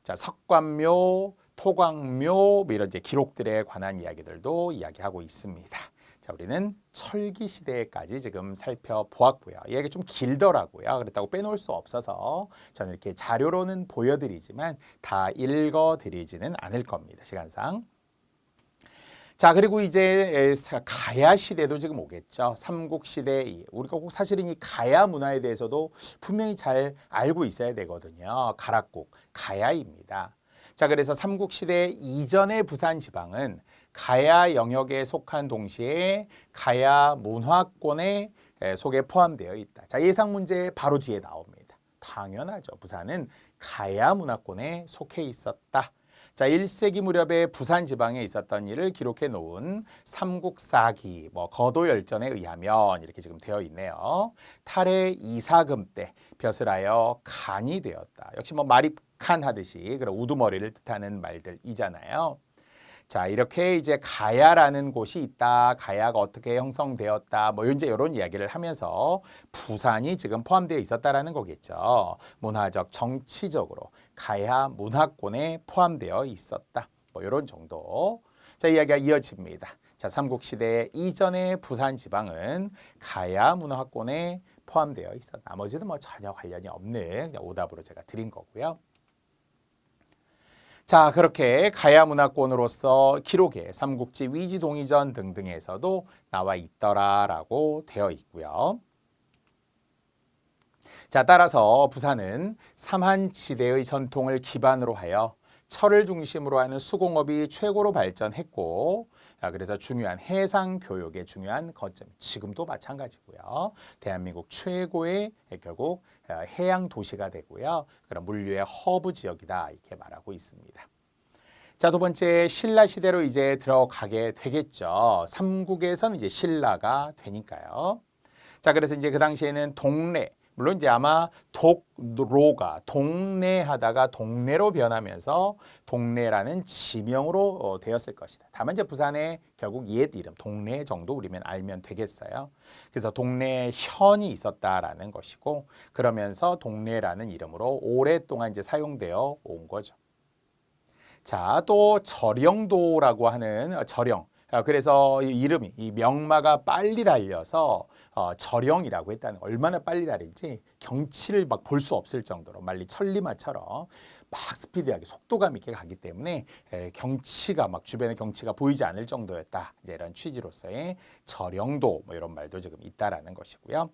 자, 석관묘, 토광묘 뭐 이런 이제 기록들에 관한 이야기들도 이야기하고 있습니다. 자, 우리는 철기 시대까지 지금 살펴보았고요. 이야기 좀 길더라고요. 그렇다고 빼놓을 수 없어서 저는 이렇게 자료로는 보여드리지만 다 읽어드리지는 않을 겁니다. 시간상. 자, 그리고 이제 가야 시대도 지금 오겠죠. 삼국시대. 우리가 꼭 사실은 이 가야 문화에 대해서도 분명히 잘 알고 있어야 되거든요. 가락국, 가야입니다. 자, 그래서 삼국시대 이전의 부산지방은 가야 영역에 속한 동시에 가야 문화권의 속에 포함되어 있다. 자, 예상 문제 바로 뒤에 나옵니다. 당연하죠. 부산은 가야 문화권에 속해 있었다. 자, 1세기 무렵에 부산 지방에 있었던 일을 기록해 놓은 삼국사기, 거도열전에 의하면 이렇게 지금 되어 있네요. 탈의 이사금 때 벼슬하여 간이 되었다. 역시 마립칸 하듯이 그런 우두머리를 뜻하는 말들이잖아요. 자, 이렇게 이제 가야라는 곳이 있다. 가야가 어떻게 형성되었다. 이제 이런 이야기를 하면서 부산이 지금 포함되어 있었다라는 거겠죠. 문화적, 정치적으로 가야 문화권에 포함되어 있었다. 이런 정도. 자, 이야기가 이어집니다. 자, 삼국시대 이전의 부산 지방은 가야 문화권에 포함되어 있었다. 나머지는 전혀 관련이 없는 오답으로 제가 드린 거고요. 자, 그렇게 가야 문화권으로서 기록에 삼국지 위지동의전 등등에서도 나와 있더라라고 되어 있고요. 자, 따라서 부산은 삼한지대의 전통을 기반으로 하여 철을 중심으로 하는 수공업이 최고로 발전했고, 그래서 중요한 해상 교역의 중요한 거점, 지금도 마찬가지고요. 대한민국 최고의 결국 해양 도시가 되고요. 그런 물류의 허브 지역이다 이렇게 말하고 있습니다. 자, 두 번째 신라 시대로 이제 들어가게 되겠죠. 삼국에서는 이제 신라가 되니까요. 자, 그래서 이제 그 당시에는 동래, 물론 이제 아마 독로가 동래하다가 동래로 변하면서 동래라는 지명으로 되었을 것이다. 다만 이제 부산에 결국 옛 이름 동래 정도 우리면 알면 되겠어요. 그래서 동래현이 있었다라는 것이고, 그러면서 동래라는 이름으로 오랫동안 이제 사용되어 온 거죠. 자, 또 절영도라고 하는 절영. 그래서 이 이름이 이 명마가 빨리 달려서 절영이라고 했다는, 얼마나 빨리 달릴지 경치를 막 볼 수 없을 정도로 말리 천리마처럼 막 스피디하게 속도감 있게 가기 때문에 경치가 막 주변의 경치가 보이지 않을 정도였다. 이제 이런 취지로서의 절영도 이런 말도 지금 있다라는 것이고요.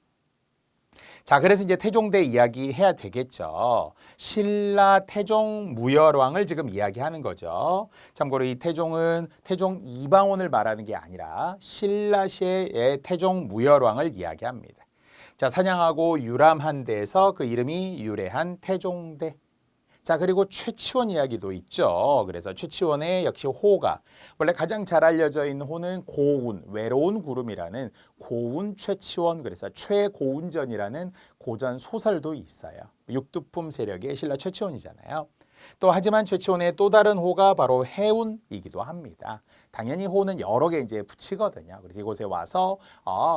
자, 그래서 이제 태종대 이야기 해야 되겠죠. 신라 태종 무열왕을 지금 이야기하는 거죠. 참고로 이 태종은 태종 이방원을 말하는 게 아니라 신라시의 태종 무열왕을 이야기합니다. 자, 사냥하고 유람한 데에서 그 이름이 유래한 태종대. 자, 그리고 최치원 이야기도 있죠. 그래서 최치원의 역시 호가, 원래 가장 잘 알려져 있는 호는 고운, 외로운 구름이라는 고운 최치원, 그래서 최고운전이라는 고전 소설도 있어요. 육두품 세력의 신라 최치원이잖아요. 또 하지만 최치원의 또 다른 호가 바로 해운이기도 합니다. 당연히 호는 여러 개 이제 붙이거든요. 그래서 이곳에 와서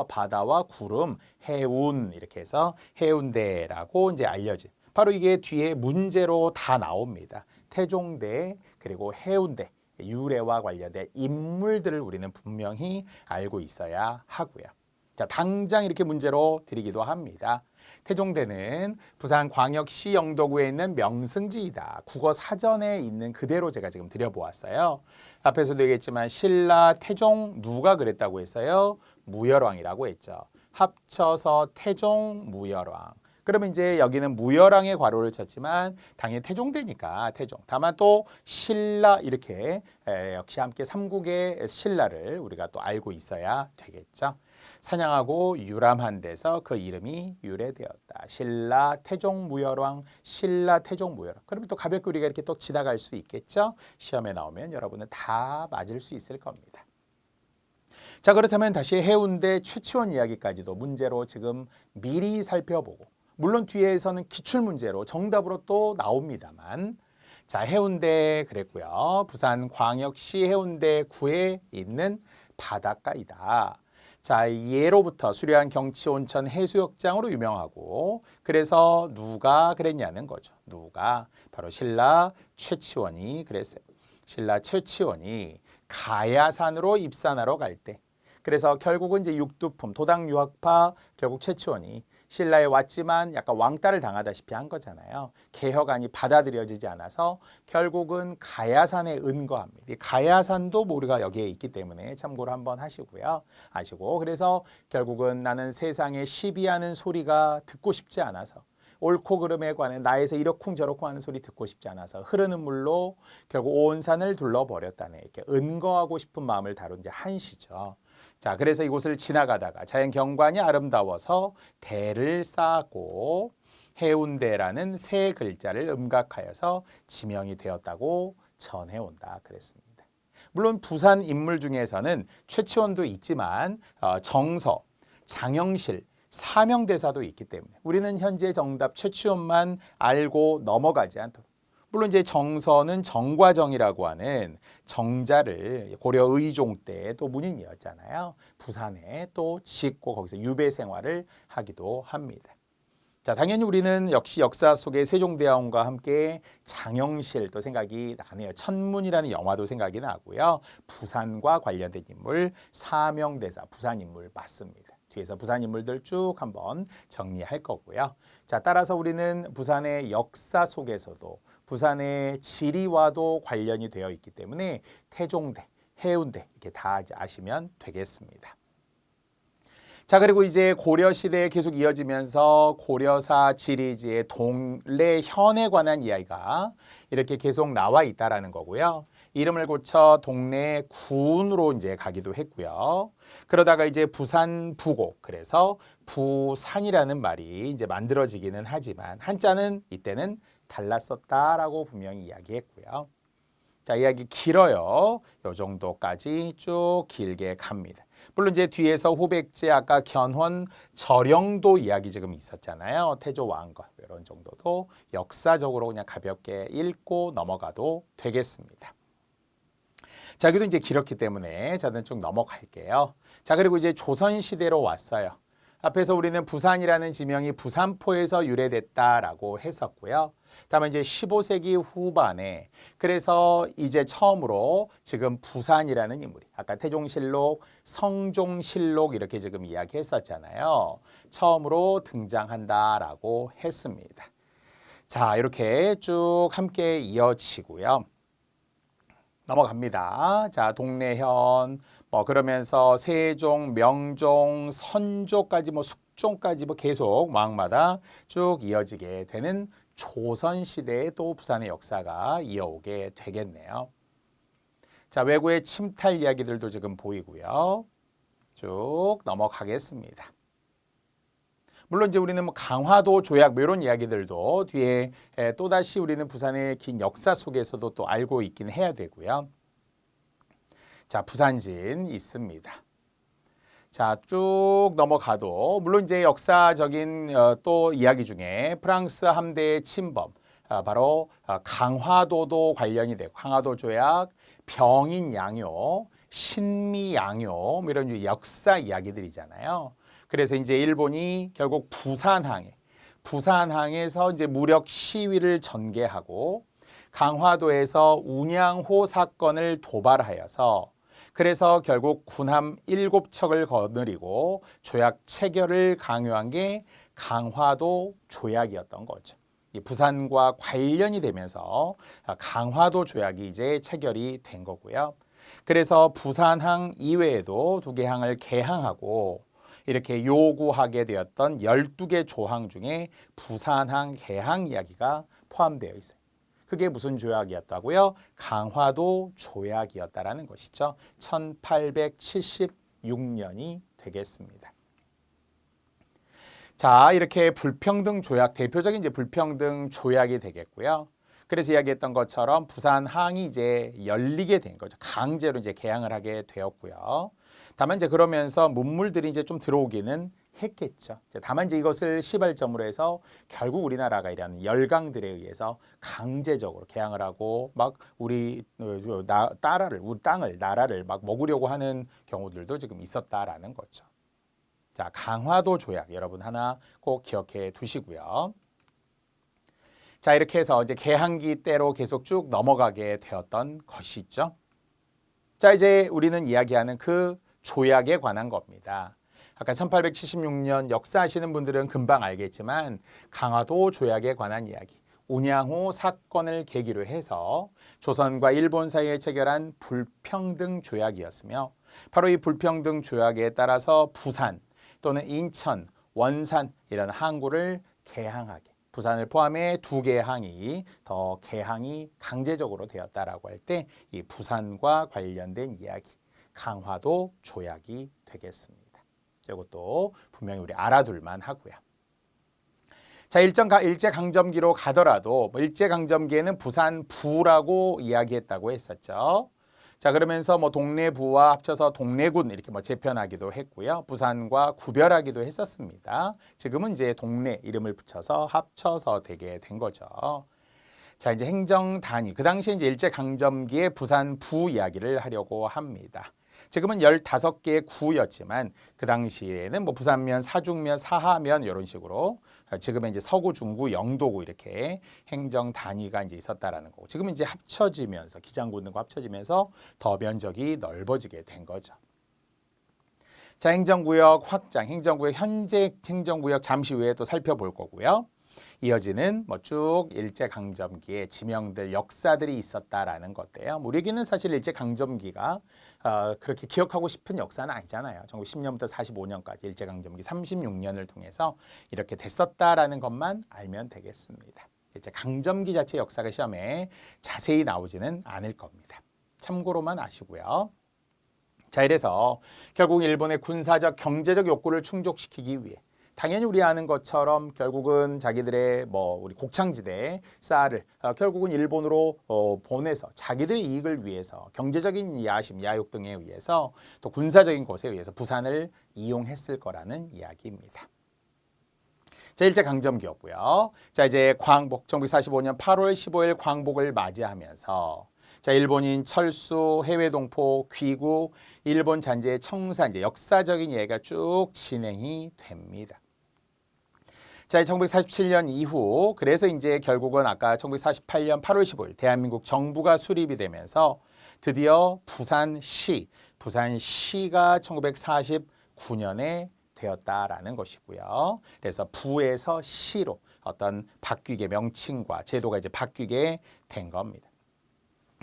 바다와 구름, 해운 이렇게 해서 해운대라고 이제 알려진, 바로 이게 뒤에 문제로 다 나옵니다. 태종대 그리고 해운대 유래와 관련된 인물들을 우리는 분명히 알고 있어야 하고요. 자, 당장 이렇게 문제로 드리기도 합니다. 태종대는 부산광역시 영도구에 있는 명승지이다. 국어 사전에 있는 그대로 제가 지금 드려보았어요. 앞에서도 얘기했지만 신라 태종 누가 그랬다고 했어요? 무열왕이라고 했죠. 합쳐서 태종 무열왕. 그러면 이제 여기는 무열왕의 괄호를 쳤지만 당연히 태종대니까 태종. 다만 또 신라 이렇게 역시 함께 삼국의 신라를 우리가 또 알고 있어야 되겠죠. 사냥하고 유람한 데서 그 이름이 유래되었다. 신라 태종 무열왕, 신라 태종 무열왕. 그러면 또 가볍게 우리가 이렇게 또 지나갈 수 있겠죠. 시험에 나오면 여러분은 다 맞을 수 있을 겁니다. 자, 그렇다면 다시 해운대 최치원 이야기까지도 문제로 지금 미리 살펴보고, 물론 뒤에서는 기출문제로 정답으로 또 나옵니다만, 자, 해운대 그랬고요. 부산광역시 해운대구에 있는 바닷가이다. 자, 예로부터 수려한 경치 온천 해수욕장으로 유명하고, 그래서 누가 그랬냐는 거죠. 누가? 바로 신라 최치원이 그랬어요. 신라 최치원이 가야산으로 입산하러 갈 때, 그래서 결국은 이제 육두품 도당 유학파 결국 최치원이 신라에 왔지만 약간 왕따를 당하다시피 한 거잖아요. 개혁안이 받아들여지지 않아서 결국은 가야산에 은거합니다. 이 가야산도 우리가 여기에 있기 때문에 참고로 한번 하시고요. 아시고, 그래서 결국은 나는 세상에 시비하는 소리가 듣고 싶지 않아서 옳고 그름에 관해 나에서 이러쿵저러쿵 하는 소리 듣고 싶지 않아서 흐르는 물로 결국 온 산을 둘러버렸다네. 이렇게 은거하고 싶은 마음을 다룬 이제 한시죠. 자, 그래서 이곳을 지나가다가 자연 경관이 아름다워서 대를 쌓고 해운대라는 세 글자를 음각하여서 지명이 되었다고 전해온다 그랬습니다. 물론 부산 인물 중에서는 최치원도 있지만 정서, 장영실, 사명대사도 있기 때문에 우리는 현재 정답 최치원만 알고 넘어가지 않도록. 물론 이제 정서는 정과정이라고 하는 정자를 고려 의종 때 또 문인이었잖아요. 부산에 또 짓고 거기서 유배 생활을 하기도 합니다. 자, 당연히 우리는 역시 역사 속의 세종대왕과 함께 장영실 또 생각이 나네요. 천문이라는 영화도 생각이 나고요. 부산과 관련된 인물, 사명대사, 부산 인물 맞습니다. 뒤에서 부산 인물들 쭉 한번 정리할 거고요. 자, 따라서 우리는 부산의 역사 속에서도 부산의 지리와도 관련이 되어 있기 때문에 태종대, 해운대 이렇게 다 아시면 되겠습니다. 자, 그리고 이제 고려 시대에 계속 이어지면서 고려사 지리지의 동래현에 관한 이야기가 이렇게 계속 나와 있다라는 거고요. 이름을 고쳐 동래군으로 이제 가기도 했고요. 그러다가 이제 부산 부곡, 그래서 부산이라는 말이 이제 만들어지기는 하지만 한자는 이때는 달랐었다라고 분명히 이야기했고요. 자, 이야기 길어요. 요 정도까지 쭉 길게 갑니다. 물론 이제 뒤에서 후백제 아까 견훤 절영도 이야기 지금 있었잖아요. 태조 왕건 이런 정도도 역사적으로 그냥 가볍게 읽고 넘어가도 되겠습니다. 자, 여기도 이제 길었기 때문에 저는 쭉 넘어갈게요. 자, 그리고 이제 조선시대로 왔어요. 앞에서 우리는 부산이라는 지명이 부산포에서 유래됐다라고 했었고요. 다음에 이제 15세기 후반에 그래서 이제 처음으로 지금 부산이라는 인물이 아까 태종실록, 성종실록 이렇게 지금 이야기했었잖아요. 처음으로 등장한다라고 했습니다. 자, 이렇게 쭉 함께 이어지고요. 넘어갑니다. 자, 동래현 그러면서 세종, 명종, 선조까지 숙종까지 계속 왕마다 쭉 이어지게 되는 조선시대의 또 부산의 역사가 이어오게 되겠네요. 자, 외구의 침탈 이야기들도 지금 보이고요. 쭉 넘어가겠습니다. 물론 이제 우리는 강화도 조약 이런 이야기들도 뒤에 또다시 우리는 부산의 긴 역사 속에서도 또 알고 있긴 해야 되고요. 자, 부산진 있습니다. 자, 쭉 넘어가도 물론 이제 역사적인 또 이야기 중에 프랑스 함대의 침범, 바로 강화도도 관련이 되고 강화도 조약, 병인 양요, 신미 양요 이런 역사 이야기들이잖아요. 그래서 이제 일본이 결국 부산항에서 이제 무력 시위를 전개하고 강화도에서 운양호 사건을 도발하여서 그래서 결국 군함 7척을 거느리고 조약 체결을 강요한 게 강화도 조약이었던 거죠. 이 부산과 관련이 되면서 강화도 조약이 이제 체결이 된 거고요. 그래서 부산항 이외에도 2개 항을 개항하고 이렇게 요구하게 되었던 12개 조항 중에 부산항 개항 이야기가 포함되어 있어요. 그게 무슨 조약이었다고요? 강화도 조약이었다라는 것이죠. 1876년이 되겠습니다. 자, 이렇게 불평등 조약, 대표적인 이제 불평등 조약이 되겠고요. 그래서 이야기했던 것처럼 부산항이 이제 열리게 된 거죠. 강제로 이제 개항을 하게 되었고요. 다만 이제 그러면서 문물들이 이제 좀 들어오기는 했겠죠. 다만 이제 이것을 시발점으로 해서 결국 우리나라가 이런 열강들에 의해서 강제적으로 개항을 하고 막 우리 나라를 막 먹으려고 하는 경우들도 지금 있었다라는 거죠. 자, 강화도 조약 여러분 하나 꼭 기억해 두시고요. 자, 이렇게 해서 이제 개항기 때로 계속 쭉 넘어가게 되었던 것이죠. 자, 이제 우리는 이야기하는 그 조약에 관한 겁니다. 아까 1876년 역사하시는 분들은 금방 알겠지만 강화도 조약에 관한 이야기, 운양호 사건을 계기로 해서 조선과 일본 사이에 체결한 불평등 조약이었으며 바로 이 불평등 조약에 따라서 부산 또는 인천, 원산 이런 항구를 개항하게 부산을 포함해 2개의 항이 더 개항이 강제적으로 되었다라고 할 때 이 부산과 관련된 이야기, 강화도 조약이 되겠습니다. 이것도 분명히 우리 알아둘만 하고요. 자, 일제강점기로 가더라도 일제강점기에는 부산부라고 이야기했다고 했었죠. 자, 그러면서 동래부와 합쳐서 동래군 이렇게 재편하기도 했고요. 부산과 구별하기도 했었습니다. 지금은 이제 동래 이름을 붙여서 합쳐서 되게 된 거죠. 자, 이제 행정 단위. 그 당시에 이제 일제강점기의 부산부 이야기를 하려고 합니다. 지금은 15개의 구였지만 그 당시에는 부산면, 사중면, 사하면 이런 식으로 지금은 이제 서구, 중구, 영도구 이렇게 행정 단위가 이제 있었다라는 거고 지금은 이제 합쳐지면서 기장군 등과 합쳐지면서 더 면적이 넓어지게 된 거죠. 자, 행정구역 확장, 행정구역 현재 행정구역 잠시 후에 또 살펴볼 거고요. 이어지는 쭉 일제강점기에 지명들 역사들이 있었다라는 것인데요. 우리에게는 사실 일제강점기가 그렇게 기억하고 싶은 역사는 아니잖아요. 1910년부터 45년까지 일제강점기 36년을 통해서 이렇게 됐었다라는 것만 알면 되겠습니다. 일제강점기 자체 역사가 시험에 자세히 나오지는 않을 겁니다. 참고로만 아시고요. 자, 이래서 결국 일본의 군사적, 경제적 욕구를 충족시키기 위해 당연히 우리 아는 것처럼 결국은 자기들의 우리 곡창지대 쌀을 결국은 일본으로 보내서 자기들의 이익을 위해서 경제적인 야심, 야욕 등에 의해서 또 군사적인 것에 의해서 부산을 이용했을 거라는 이야기입니다. 자, 일제강점기였고요. 자, 이제 광복 1945년 8월 15일 광복을 맞이하면서 자, 일본인 철수, 해외 동포, 귀국, 일본 잔재의 청산, 이제 역사적인 예가 쭉 진행이 됩니다. 자, 1947년 이후 그래서 이제 결국은 아까 1948년 8월 15일 대한민국 정부가 수립이 되면서 드디어 부산시가 1949년에 되었다라는 것이고요. 그래서 부에서 시로 어떤 바뀌게 명칭과 제도가 이제 바뀌게 된 겁니다.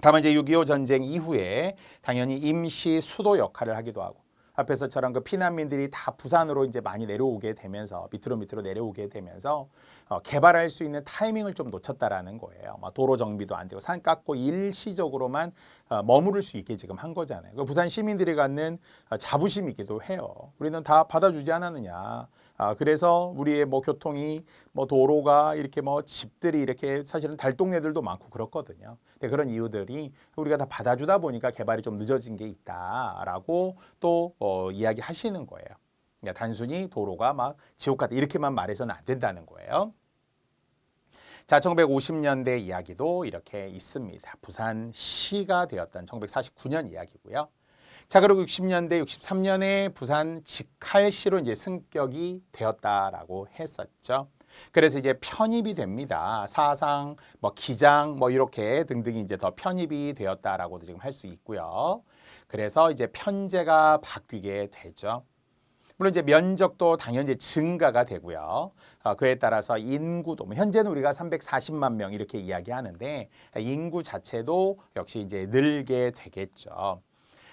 다만 이제 6.25 전쟁 이후에 당연히 임시 수도 역할을 하기도 하고 앞에서처럼 그 피난민들이 다 부산으로 이제 많이 내려오게 되면서 밑으로 내려오게 되면서 개발할 수 있는 타이밍을 좀 놓쳤다라는 거예요. 도로 정비도 안 되고 산 깎고 일시적으로만 머무를 수 있게 지금 한 거잖아요. 그 부산 시민들이 갖는 자부심이기도 해요. 우리는 다 받아주지 않았느냐. 그래서 우리의 교통이 도로가 이렇게 집들이 이렇게 사실은 달동네들도 많고 그렇거든요. 근데 그런 이유들이 우리가 다 받아주다 보니까 개발이 좀 늦어진 게 있다라고 또 이야기하시는 거예요. 그러니까 단순히 도로가 지옥 같다 이렇게만 말해서는 안 된다는 거예요. 자, 1950년대 이야기도 이렇게 있습니다. 부산시가 되었던 1949년 이야기고요. 자, 그리고 60년대, 63년에 부산 직할시로 이제 승격이 되었다라고 했었죠. 그래서 이제 편입이 됩니다. 사상, 기장, 이렇게 등등이 이제 더 편입이 되었다라고도 지금 할 수 있고요. 그래서 이제 편제가 바뀌게 되죠. 물론 이제 면적도 당연히 이제 증가가 되고요. 그에 따라서 인구도 현재는 우리가 340만 명 이렇게 이야기하는데 인구 자체도 역시 이제 늘게 되겠죠.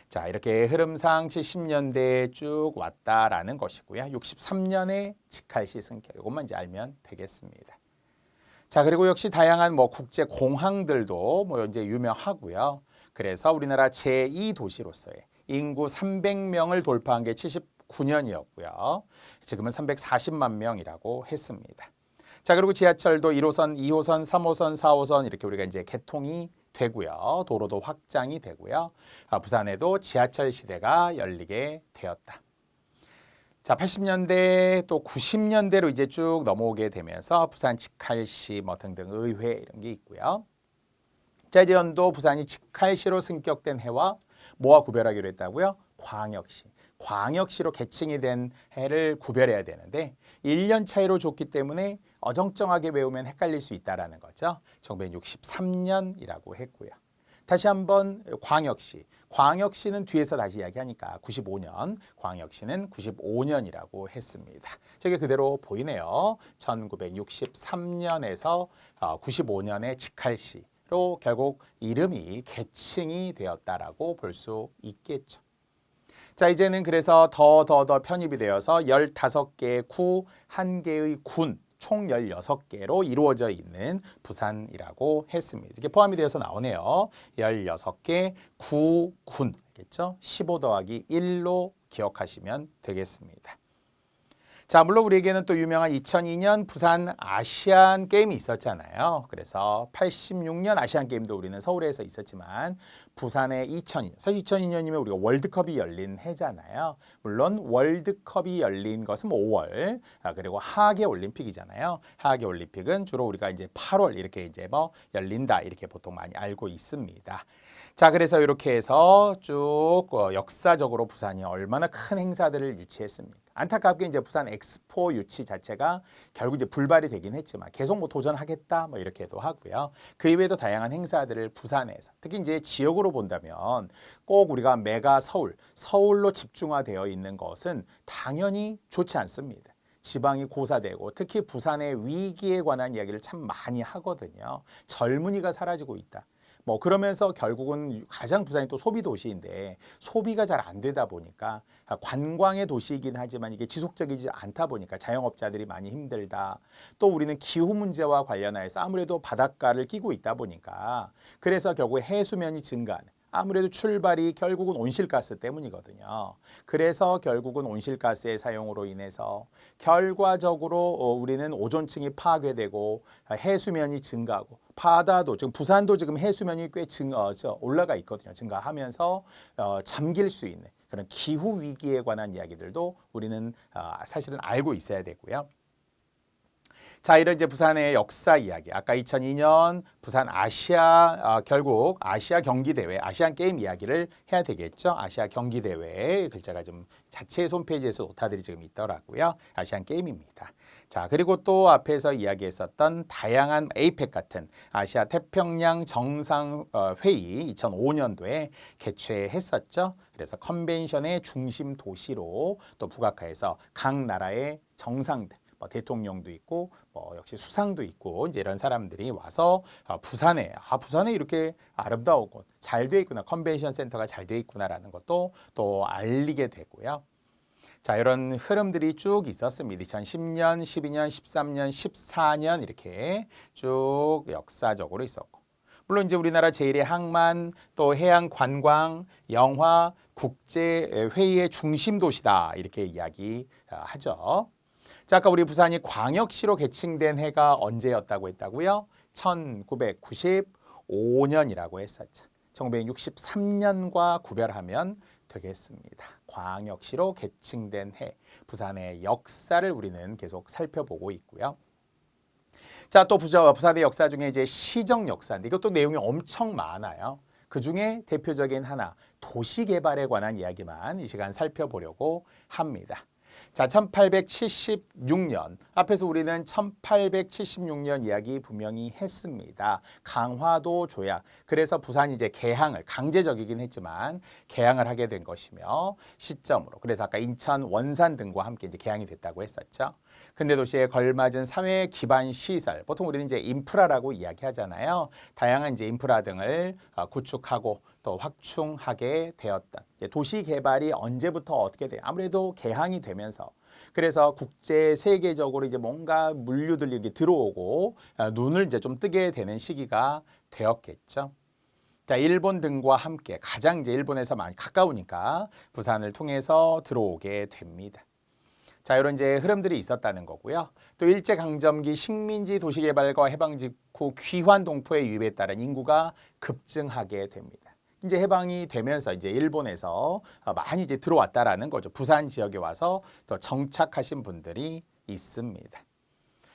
자, 이렇게 흐름상 70년대에 쭉 왔다라는 것이고요. 63년에 직할시 승격 이것만 이제 알면 되겠습니다. 자, 그리고 역시 다양한 국제 공항들도 이제 유명하고요. 그래서 우리나라 제2도시로서의 인구 300명을 돌파한 게 79년이었고요. 지금은 340만 명이라고 했습니다. 자, 그리고 지하철도 1호선, 2호선, 3호선, 4호선 이렇게 우리가 이제 개통이 되고요. 도로도 확장이 되고요. 부산에도 지하철 시대가 열리게 되었다. 자, 80년대 또 90년대로 이제 쭉 넘어오게 되면서 부산 직할시 등등 의회 이런 게 있고요. 자, 이제 연도 부산이 직할시로 승격된 해와 뭐와 구별하기로 했다고요? 광역시. 광역시로 개칭이 된 해를 구별해야 되는데 1년 차이로 줬기 때문에 어정쩡하게 외우면 헷갈릴 수 있다는 거죠. 1963년이라고 했고요. 다시 한번 광역시. 광역시는 뒤에서 다시 이야기하니까 95년, 광역시는 95년이라고 했습니다. 저게 그대로 보이네요. 1963년에서 95년의 직할시로 결국 이름이 개칭이 되었다라고 볼 수 있겠죠. 자, 이제는 그래서 더 편입이 되어서 15개의 구, 1개의 군 총 16개로 이루어져 있는 부산이라고 했습니다. 이렇게 포함이 되어서 나오네요. 16개, 9군, 알겠죠? 15 더하기 1로 기억하시면 되겠습니다. 자, 물론 우리에게는 또 유명한 2002년 부산 아시안 게임이 있었잖아요. 그래서 86년 아시안 게임도 우리는 서울에서 있었지만 부산에 2002년, 사실 2002년이면 우리가 월드컵이 열린 해잖아요. 물론 월드컵이 열린 것은 5월, 그리고 하계 올림픽이잖아요. 하계 올림픽은 주로 우리가 이제 8월 이렇게 이제 열린다 이렇게 보통 많이 알고 있습니다. 자, 그래서 이렇게 해서 쭉 역사적으로 부산이 얼마나 큰 행사들을 유치했습니까? 안타깝게 이제 부산 엑스포 유치 자체가 결국 이제 불발이 되긴 했지만 계속 도전하겠다 이렇게도 하고요. 그 이외에도 다양한 행사들을 부산에서 특히 이제 지역으로 본다면 꼭 우리가 메가 서울로 집중화되어 있는 것은 당연히 좋지 않습니다. 지방이 고사되고 특히 부산의 위기에 관한 이야기를 참 많이 하거든요. 젊은이가 사라지고 있다. 그러면서 결국은 가장 부산이 또 소비 도시인데 소비가 잘 안 되다 보니까 관광의 도시이긴 하지만 이게 지속적이지 않다 보니까 자영업자들이 많이 힘들다. 또 우리는 기후 문제와 관련해서 아무래도 바닷가를 끼고 있다 보니까 그래서 결국 해수면이 증가하는 아무래도 출발이 결국은 온실가스 때문이거든요. 그래서 결국은 온실가스의 사용으로 인해서 결과적으로 우리는 오존층이 파괴되고 해수면이 증가하고 바다도 지금 부산도 지금 해수면이 꽤 올라가 있거든요. 증가하면서 잠길 수 있는 그런 기후 위기에 관한 이야기들도 우리는 사실은 알고 있어야 되고요. 자, 이런 이제 부산의 역사 이야기. 아까 2002년 부산 결국 아시아 경기 대회, 아시안 게임 이야기를 해야 되겠죠. 아시아 경기 대회 글자가 좀 자체 홈페이지에서 오타들이 지금 있더라고요. 아시안 게임입니다. 자, 그리고 또 앞에서 이야기했었던 다양한 에이펙 같은 아시아 태평양 정상회의 2005년도에 개최했었죠. 그래서 컨벤션의 중심 도시로 또 부각해서 각 나라의 정상들 대통령도 있고 역시 수상도 있고 이제 이런 사람들이 와서 부산에 이렇게 아름다운 곳 잘 돼 있구나, 컨벤션 센터가 잘 돼 있구나라는 것도 또 알리게 되고요. 자, 이런 흐름들이 쭉 있었습니다. 2010년, 12년, 13년, 14년 이렇게 쭉 역사적으로 있었고, 물론 이제 우리나라 제1의 항만, 또 해양 관광, 영화, 국제 회의의 중심 도시다 이렇게 이야기하죠. 자, 아까 우리 부산이 광역시로 개칭된 해가 언제였다고 했다고요? 1995년이라고 했었죠. 1963년과 구별하면 되겠습니다. 광역시로 개칭된 해, 부산의 역사를 우리는 계속 살펴보고 있고요. 자, 또 부산의 역사 중에 이제 시정 역사인데 이것도 내용이 엄청 많아요. 그 중에 대표적인 하나, 도시개발에 관한 이야기만 이 시간 살펴보려고 합니다. 자, 1876년 앞에서 우리는 1876년 이야기 분명히 했습니다. 강화도 조약. 그래서 부산이 이제 개항을 강제적이긴 했지만 개항을 하게 된 것이며 시점으로. 그래서 아까 인천, 원산 등과 함께 이제 개항이 됐다고 했었죠. 근대 도시에 걸맞은 사회 기반 시설, 보통 우리는 이제 인프라라고 이야기하잖아요. 다양한 이제 인프라 등을 구축하고 또 확충하게 되었던 도시 개발이 언제부터 어떻게 돼? 아무래도 개항이 되면서 그래서 국제 세계적으로 이제 뭔가 물류들이 이렇게 들어오고 눈을 이제 좀 뜨게 되는 시기가 되었겠죠. 자, 일본 등과 함께 가장 이제 일본에서 많이 가까우니까 부산을 통해서 들어오게 됩니다. 자, 이런 이제 흐름들이 있었다는 거고요. 또 일제강점기 식민지 도시개발과 해방 직후 귀환 동포의 유입에 따른 인구가 급증하게 됩니다. 이제 해방이 되면서 이제 일본에서 많이 이제 들어왔다라는 거죠. 부산 지역에 와서 또 정착하신 분들이 있습니다.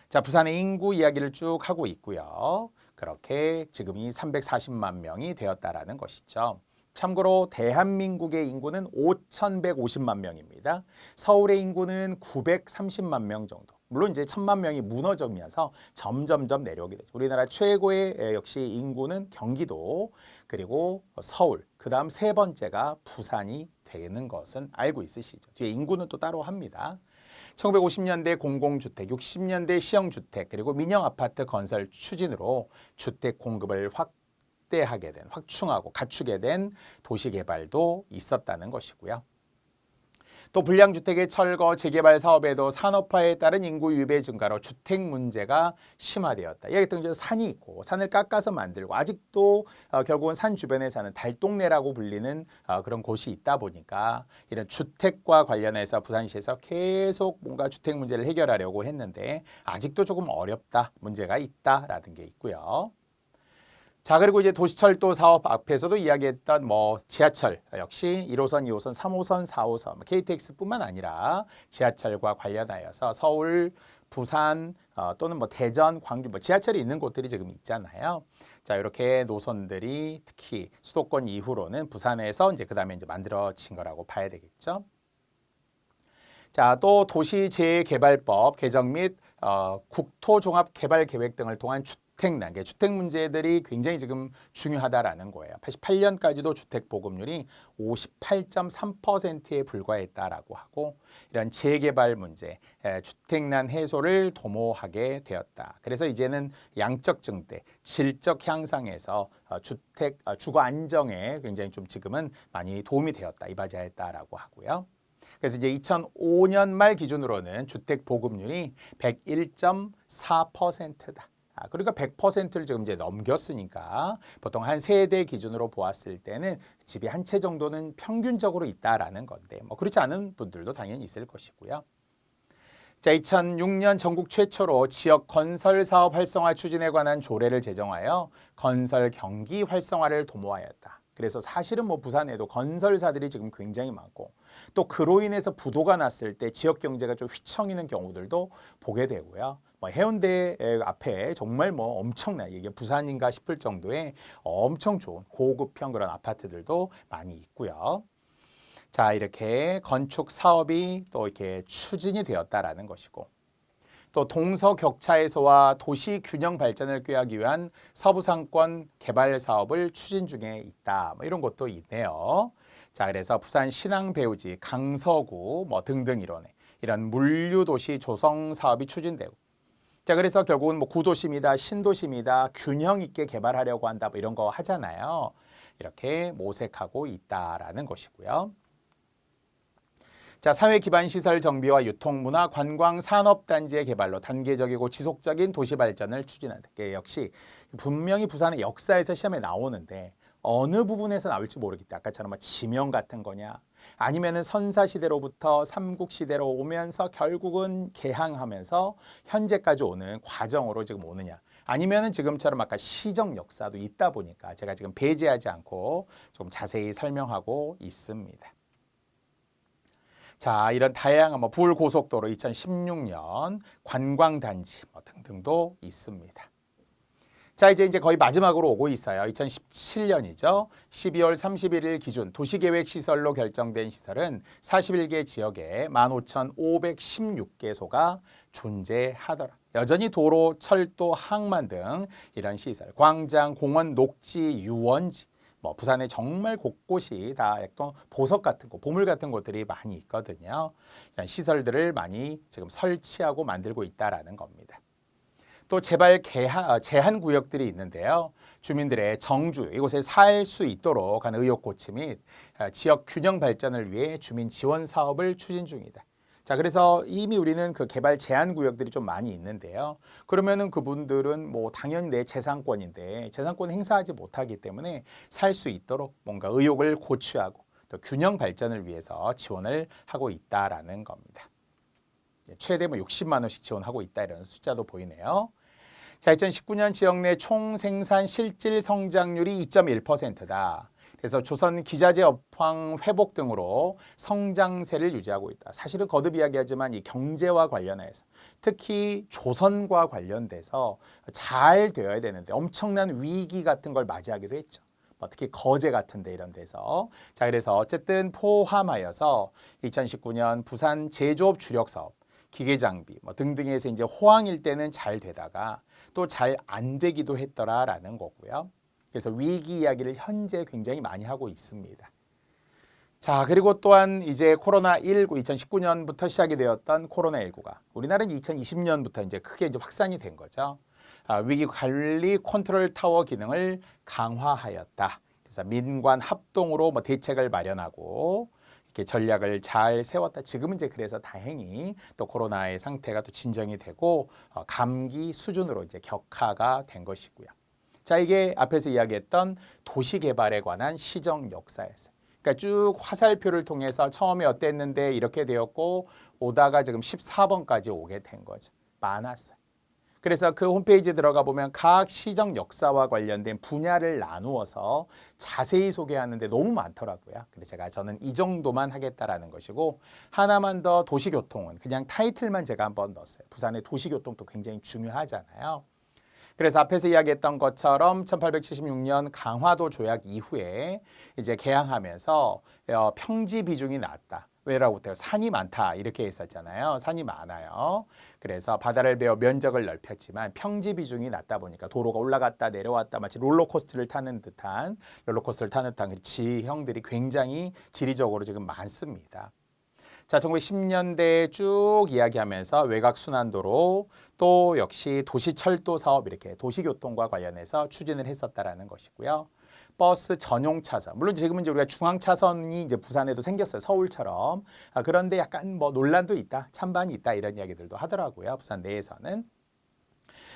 자, 부산의 인구 이야기를 쭉 하고 있고요. 그렇게 지금이 340만 명이 되었다라는 것이죠. 참고로 대한민국의 인구는 5,150만 명입니다. 서울의 인구는 930만 명 정도. 물론 이제 1,000만 명이 무너지면서 점점점 내려오게 되죠. 우리나라 최고의 역시 인구는 경기도, 그리고 서울, 그 다음 세 번째가 부산이 되는 것은 알고 있으시죠. 뒤에 인구는 또 따로 합니다. 1950년대 공공주택, 60년대 시형주택, 그리고 민영아파트 건설 추진으로 주택 공급을 확충하고 갖추게 된 도시개발도 있었다는 것이고요. 또 불량주택의 철거, 재개발 사업에도 산업화에 따른 인구 유배 증가로 주택 문제가 심화되었다. 얘기했던 게 산이 있고 산을 깎아서 만들고 아직도 결국은 산 주변에 사는 달동네라고 불리는 그런 곳이 있다 보니까 이런 주택과 관련해서 부산시에서 계속 뭔가 주택 문제를 해결하려고 했는데 아직도 조금 어렵다, 문제가 있다라는 게 있고요. 자, 그리고 이제 도시철도 사업 앞에서도 이야기했던 뭐 지하철 역시 1호선, 2호선, 3호선, 4호선, KTX뿐만 아니라 지하철과 관련하여서 서울, 부산 또는 뭐 대전, 광주 뭐 지하철이 있는 곳들이 지금 있잖아요. 자, 이렇게 노선들이 특히 수도권 이후로는 부산에서 이제 그다음에 이제 만들어진 거라고 봐야 되겠죠. 자, 또 도시재개발법 개정 및 국토종합개발계획 등을 통한 주택난개, 주택 문제들이 굉장히 지금 중요하다라는 거예요. 88년까지도 주택 보급률이 58.3%에 불과했다라고 하고 이런 재개발 문제, 주택난 해소를 도모하게 되었다. 그래서 이제는 양적 증대, 질적 향상에서 주택 주거 안정에 굉장히 좀 지금은 많이 도움이 되었다, 이바지하였다라고 하고요. 그래서 이제 2005년 말 기준으로는 주택 보급률이 101.4%다. 그러니까 100%를 지금 이제 넘겼으니까 보통 한 세대 기준으로 보았을 때는 집이 한 채 정도는 평균적으로 있다라는 건데 뭐 그렇지 않은 분들도 당연히 있을 것이고요. 자, 2006년 전국 최초로 지역 건설 사업 활성화 추진에 관한 조례를 제정하여 건설 경기 활성화를 도모하였다. 그래서 사실은 뭐 부산에도 건설사들이 지금 굉장히 많고 또 그로 인해서 부도가 났을 때 지역 경제가 좀 휘청이는 경우들도 보게 되고요. 뭐 해운대 앞에 정말 뭐 엄청나 이게 부산인가 싶을 정도의 엄청 좋은 고급형 그런 아파트들도 많이 있고요. 자, 이렇게 건축 사업이 또 이렇게 추진이 되었다라는 것이고 또 동서 격차 해소와 도시 균형 발전을 꾀하기 위한 서부 상권 개발 사업을 추진 중에 있다. 뭐 이런 것도 있네요. 자, 그래서 부산 신항 배우지, 강서구 뭐 등등 이런 물류 도시 조성 사업이 추진되고 자, 그래서 결국은 뭐 구도심이다, 신도심이다, 균형 있게 개발하려고 한다, 뭐 이런 거 하잖아요. 이렇게 모색하고 있다라는 것이고요. 자, 사회 기반 시설 정비와 유통, 문화, 관광, 산업 단지의 개발로 단계적이고 지속적인 도시 발전을 추진한다. 역시 분명히 부산의 역사에서 시험에 나오는데 어느 부분에서 나올지 모르겠다. 아까처럼 뭐 지명 같은 거냐, 아니면은 선사 시대로부터 삼국 시대로 오면서 결국은 개항하면서 현재까지 오는 과정으로 지금 오느냐. 아니면은 지금처럼 아까 시정 역사도 있다 보니까 제가 지금 배제하지 않고 좀 자세히 설명하고 있습니다. 자, 이런 다양한 뭐 부울고속도로 2016년 관광단지 뭐 등등도 있습니다. 자, 이제 거의 마지막으로 오고 있어요. 2017년이죠. 12월 31일 기준 도시계획 시설로 결정된 시설은 41개 지역에 15,516개소가 존재하더라. 여전히 도로, 철도, 항만 등 이런 시설, 광장, 공원, 녹지, 유원지 뭐 부산에 정말 곳곳이 다 약간 보석 같은 곳, 보물 같은 곳들이 많이 있거든요. 이런 시설들을 많이 지금 설치하고 만들고 있다라는 겁니다. 또 재발 제한 구역들이 있는데요. 주민들의 정주, 이곳에 살 수 있도록 하는 의욕 고취 및 지역 균형 발전을 위해 주민 지원 사업을 추진 중이다. 자, 그래서 이미 우리는 그 개발 제한 구역들이 좀 많이 있는데요. 그러면은 그분들은 뭐 당연히 내 재산권인데 재산권 행사하지 못하기 때문에 살 수 있도록 뭔가 의욕을 고취하고 또 균형 발전을 위해서 지원을 하고 있다라는 겁니다. 최대 뭐 60만 원씩 지원하고 있다 이런 숫자도 보이네요. 자, 2019년 지역 내 총 생산 실질 성장률이 2.1%다. 그래서 조선 기자재 업황 회복 등으로 성장세를 유지하고 있다. 사실은 거듭 이야기하지만 이 경제와 관련해서 특히 조선과 관련돼서 잘 되어야 되는데 엄청난 위기 같은 걸 맞이하기도 했죠. 특히 거제 같은 데 이런 데서. 자, 그래서 어쨌든 포함하여서 2019년 부산 제조업 주력 사업, 기계 장비 뭐 등등에서 이제 호황일 때는 잘 되다가 또 잘 안 되기도 했더라라는 거고요. 그래서 위기 이야기를 현재 굉장히 많이 하고 있습니다. 자, 그리고 또한 이제 코로나19 2019년부터 시작이 되었던 코로나19가 우리나라는 2020년부터 이제 크게 이제 확산이 된 거죠. 위기 관리 컨트롤 타워 기능을 강화하였다. 그래서 민관 합동으로 뭐 대책을 마련하고 이렇게 전략을 잘 세웠다. 지금은 이제 그래서 다행히 또 코로나의 상태가 또 진정이 되고 감기 수준으로 이제 격화가 된 것이고요. 자, 이게 앞에서 이야기했던 도시 개발에 관한 시정 역사였어요. 그러니까 쭉 화살표를 통해서 처음에 어땠는데 이렇게 되었고 오다가 지금 14번까지 오게 된 거죠. 많았어요. 그래서 그 홈페이지에 들어가 보면 각 시정 역사와 관련된 분야를 나누어서 자세히 소개하는데 너무 많더라고요. 그래서 저는 이 정도만 하겠다라는 것이고 하나만 더 도시교통은 그냥 타이틀만 제가 한번 넣었어요. 부산의 도시교통도 굉장히 중요하잖아요. 그래서 앞에서 이야기했던 것처럼 1876년 강화도 조약 이후에 이제 개항하면서 평지 비중이 낮다. 왜라고 해요? 산이 많다 이렇게 했었잖아요. 산이 많아요. 그래서 바다를 베어 면적을 넓혔지만 평지 비중이 낮다 보니까 도로가 올라갔다 내려왔다 마치 롤러코스터를 타는 듯한 그 지형들이 굉장히 지리적으로 지금 많습니다. 자, 1910년대 쭉 이야기하면서 외곽순환도로 또 역시 도시철도 사업 이렇게 도시교통과 관련해서 추진을 했었다라는 것이고요. 버스 전용 차선. 물론 지금은 이제 우리가 중앙 차선이 이제 부산에도 생겼어요. 서울처럼. 그런데 약간 뭐 논란도 있다. 찬반이 있다. 이런 이야기들도 하더라고요. 부산 내에서는.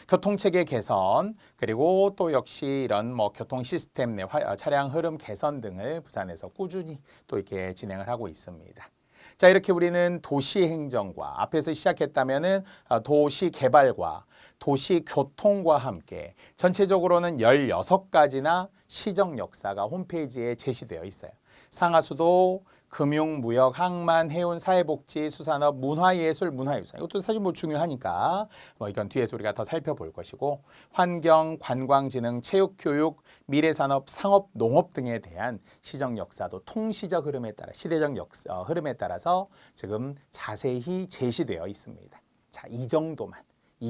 교통체계 개선 그리고 또 역시 이런 뭐 교통 시스템 내 차량 흐름 개선 등을 부산에서 꾸준히 또 이렇게 진행을 하고 있습니다. 자, 이렇게 우리는 도시 행정과 앞에서 시작했다면은 도시 개발과 도시 교통과 함께 전체적으로는 16가지나 시정 역사가 홈페이지에 제시되어 있어요. 상하수도, 금융, 무역, 항만, 해운, 사회복지, 수산업, 문화예술, 문화유산. 이것도 사실 뭐 중요하니까 이건 뒤에서 우리가 더 살펴볼 것이고 환경, 관광진흥, 체육교육, 미래산업, 상업, 농업 등에 대한 시정 역사도 통시적 흐름에 따라 시대적 흐름에 따라서 지금 자세히 제시되어 있습니다. 자, 이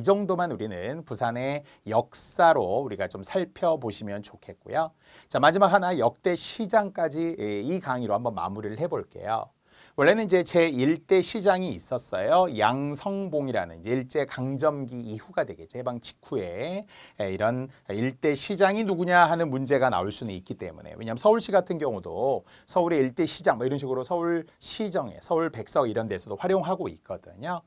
정도만 우리는 부산의 역사로 우리가 좀 살펴보시면 좋겠고요. 자, 마지막 하나 역대 시장까지 이 강의로 한번 마무리를 해볼게요. 원래는 이제 제1대 시장이 있었어요. 양성봉이라는 이제 일제 강점기 이후가 되겠죠. 해방 직후에 이런 일대 시장이 누구냐 하는 문제가 나올 수는 있기 때문에 왜냐하면 서울시 같은 경우도 서울의 일대 시장 뭐 이런 식으로 서울시정에 서울 백석 이런 데서도 활용하고 있거든요.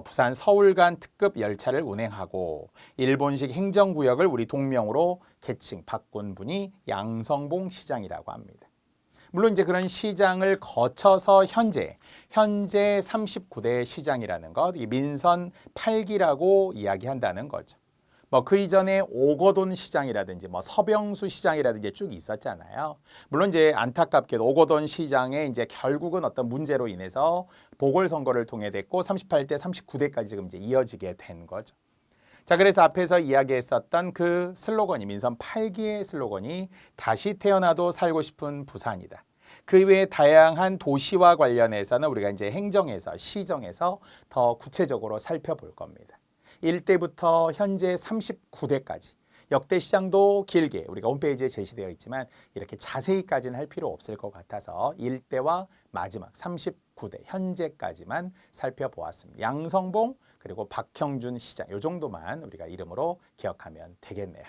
부산 서울 간 특급 열차를 운행하고 일본식 행정구역을 우리 동명으로 계칭 바꾼 분이 양성봉 시장이라고 합니다. 물론 이제 그런 시장을 거쳐서 현재 39대 시장이라는 것, 이 민선 8기라고 이야기한다는 거죠. 뭐 그 이전에 오거돈 시장이라든지 뭐 서병수 시장이라든지 쭉 있었잖아요. 물론 이제 안타깝게도 오거돈 시장에 이제 결국은 어떤 문제로 인해서 보궐선거를 통해 됐고 38대, 39대까지 지금 이제 이어지게 된 거죠. 자, 그래서 앞에서 이야기했었던 그 슬로건이 민선 8기의 슬로건이 다시 태어나도 살고 싶은 부산이다. 그 외에 다양한 도시와 관련해서는 우리가 이제 행정에서 시정에서 더 구체적으로 살펴볼 겁니다. 1대부터 현재 39대까지 역대 시장도 길게 우리가 홈페이지에 제시되어 있지만 이렇게 자세히까지는 할 필요 없을 것 같아서 1대와 마지막 39대 현재까지만 살펴보았습니다. 양성봉 그리고 박형준 시장 이 정도만 우리가 이름으로 기억하면 되겠네요.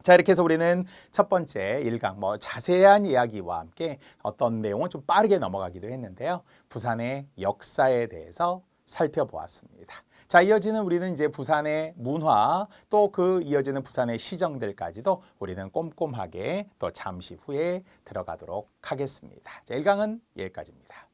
자, 이렇게 해서 우리는 첫 번째 1강 뭐 자세한 이야기와 함께 어떤 내용은 좀 빠르게 넘어가기도 했는데요. 부산의 역사에 대해서 살펴보았습니다. 자, 이어지는 우리는 이제 부산의 문화 또 그 이어지는 부산의 시정들까지도 우리는 꼼꼼하게 또 잠시 후에 들어가도록 하겠습니다. 자, 1강은 여기까지입니다.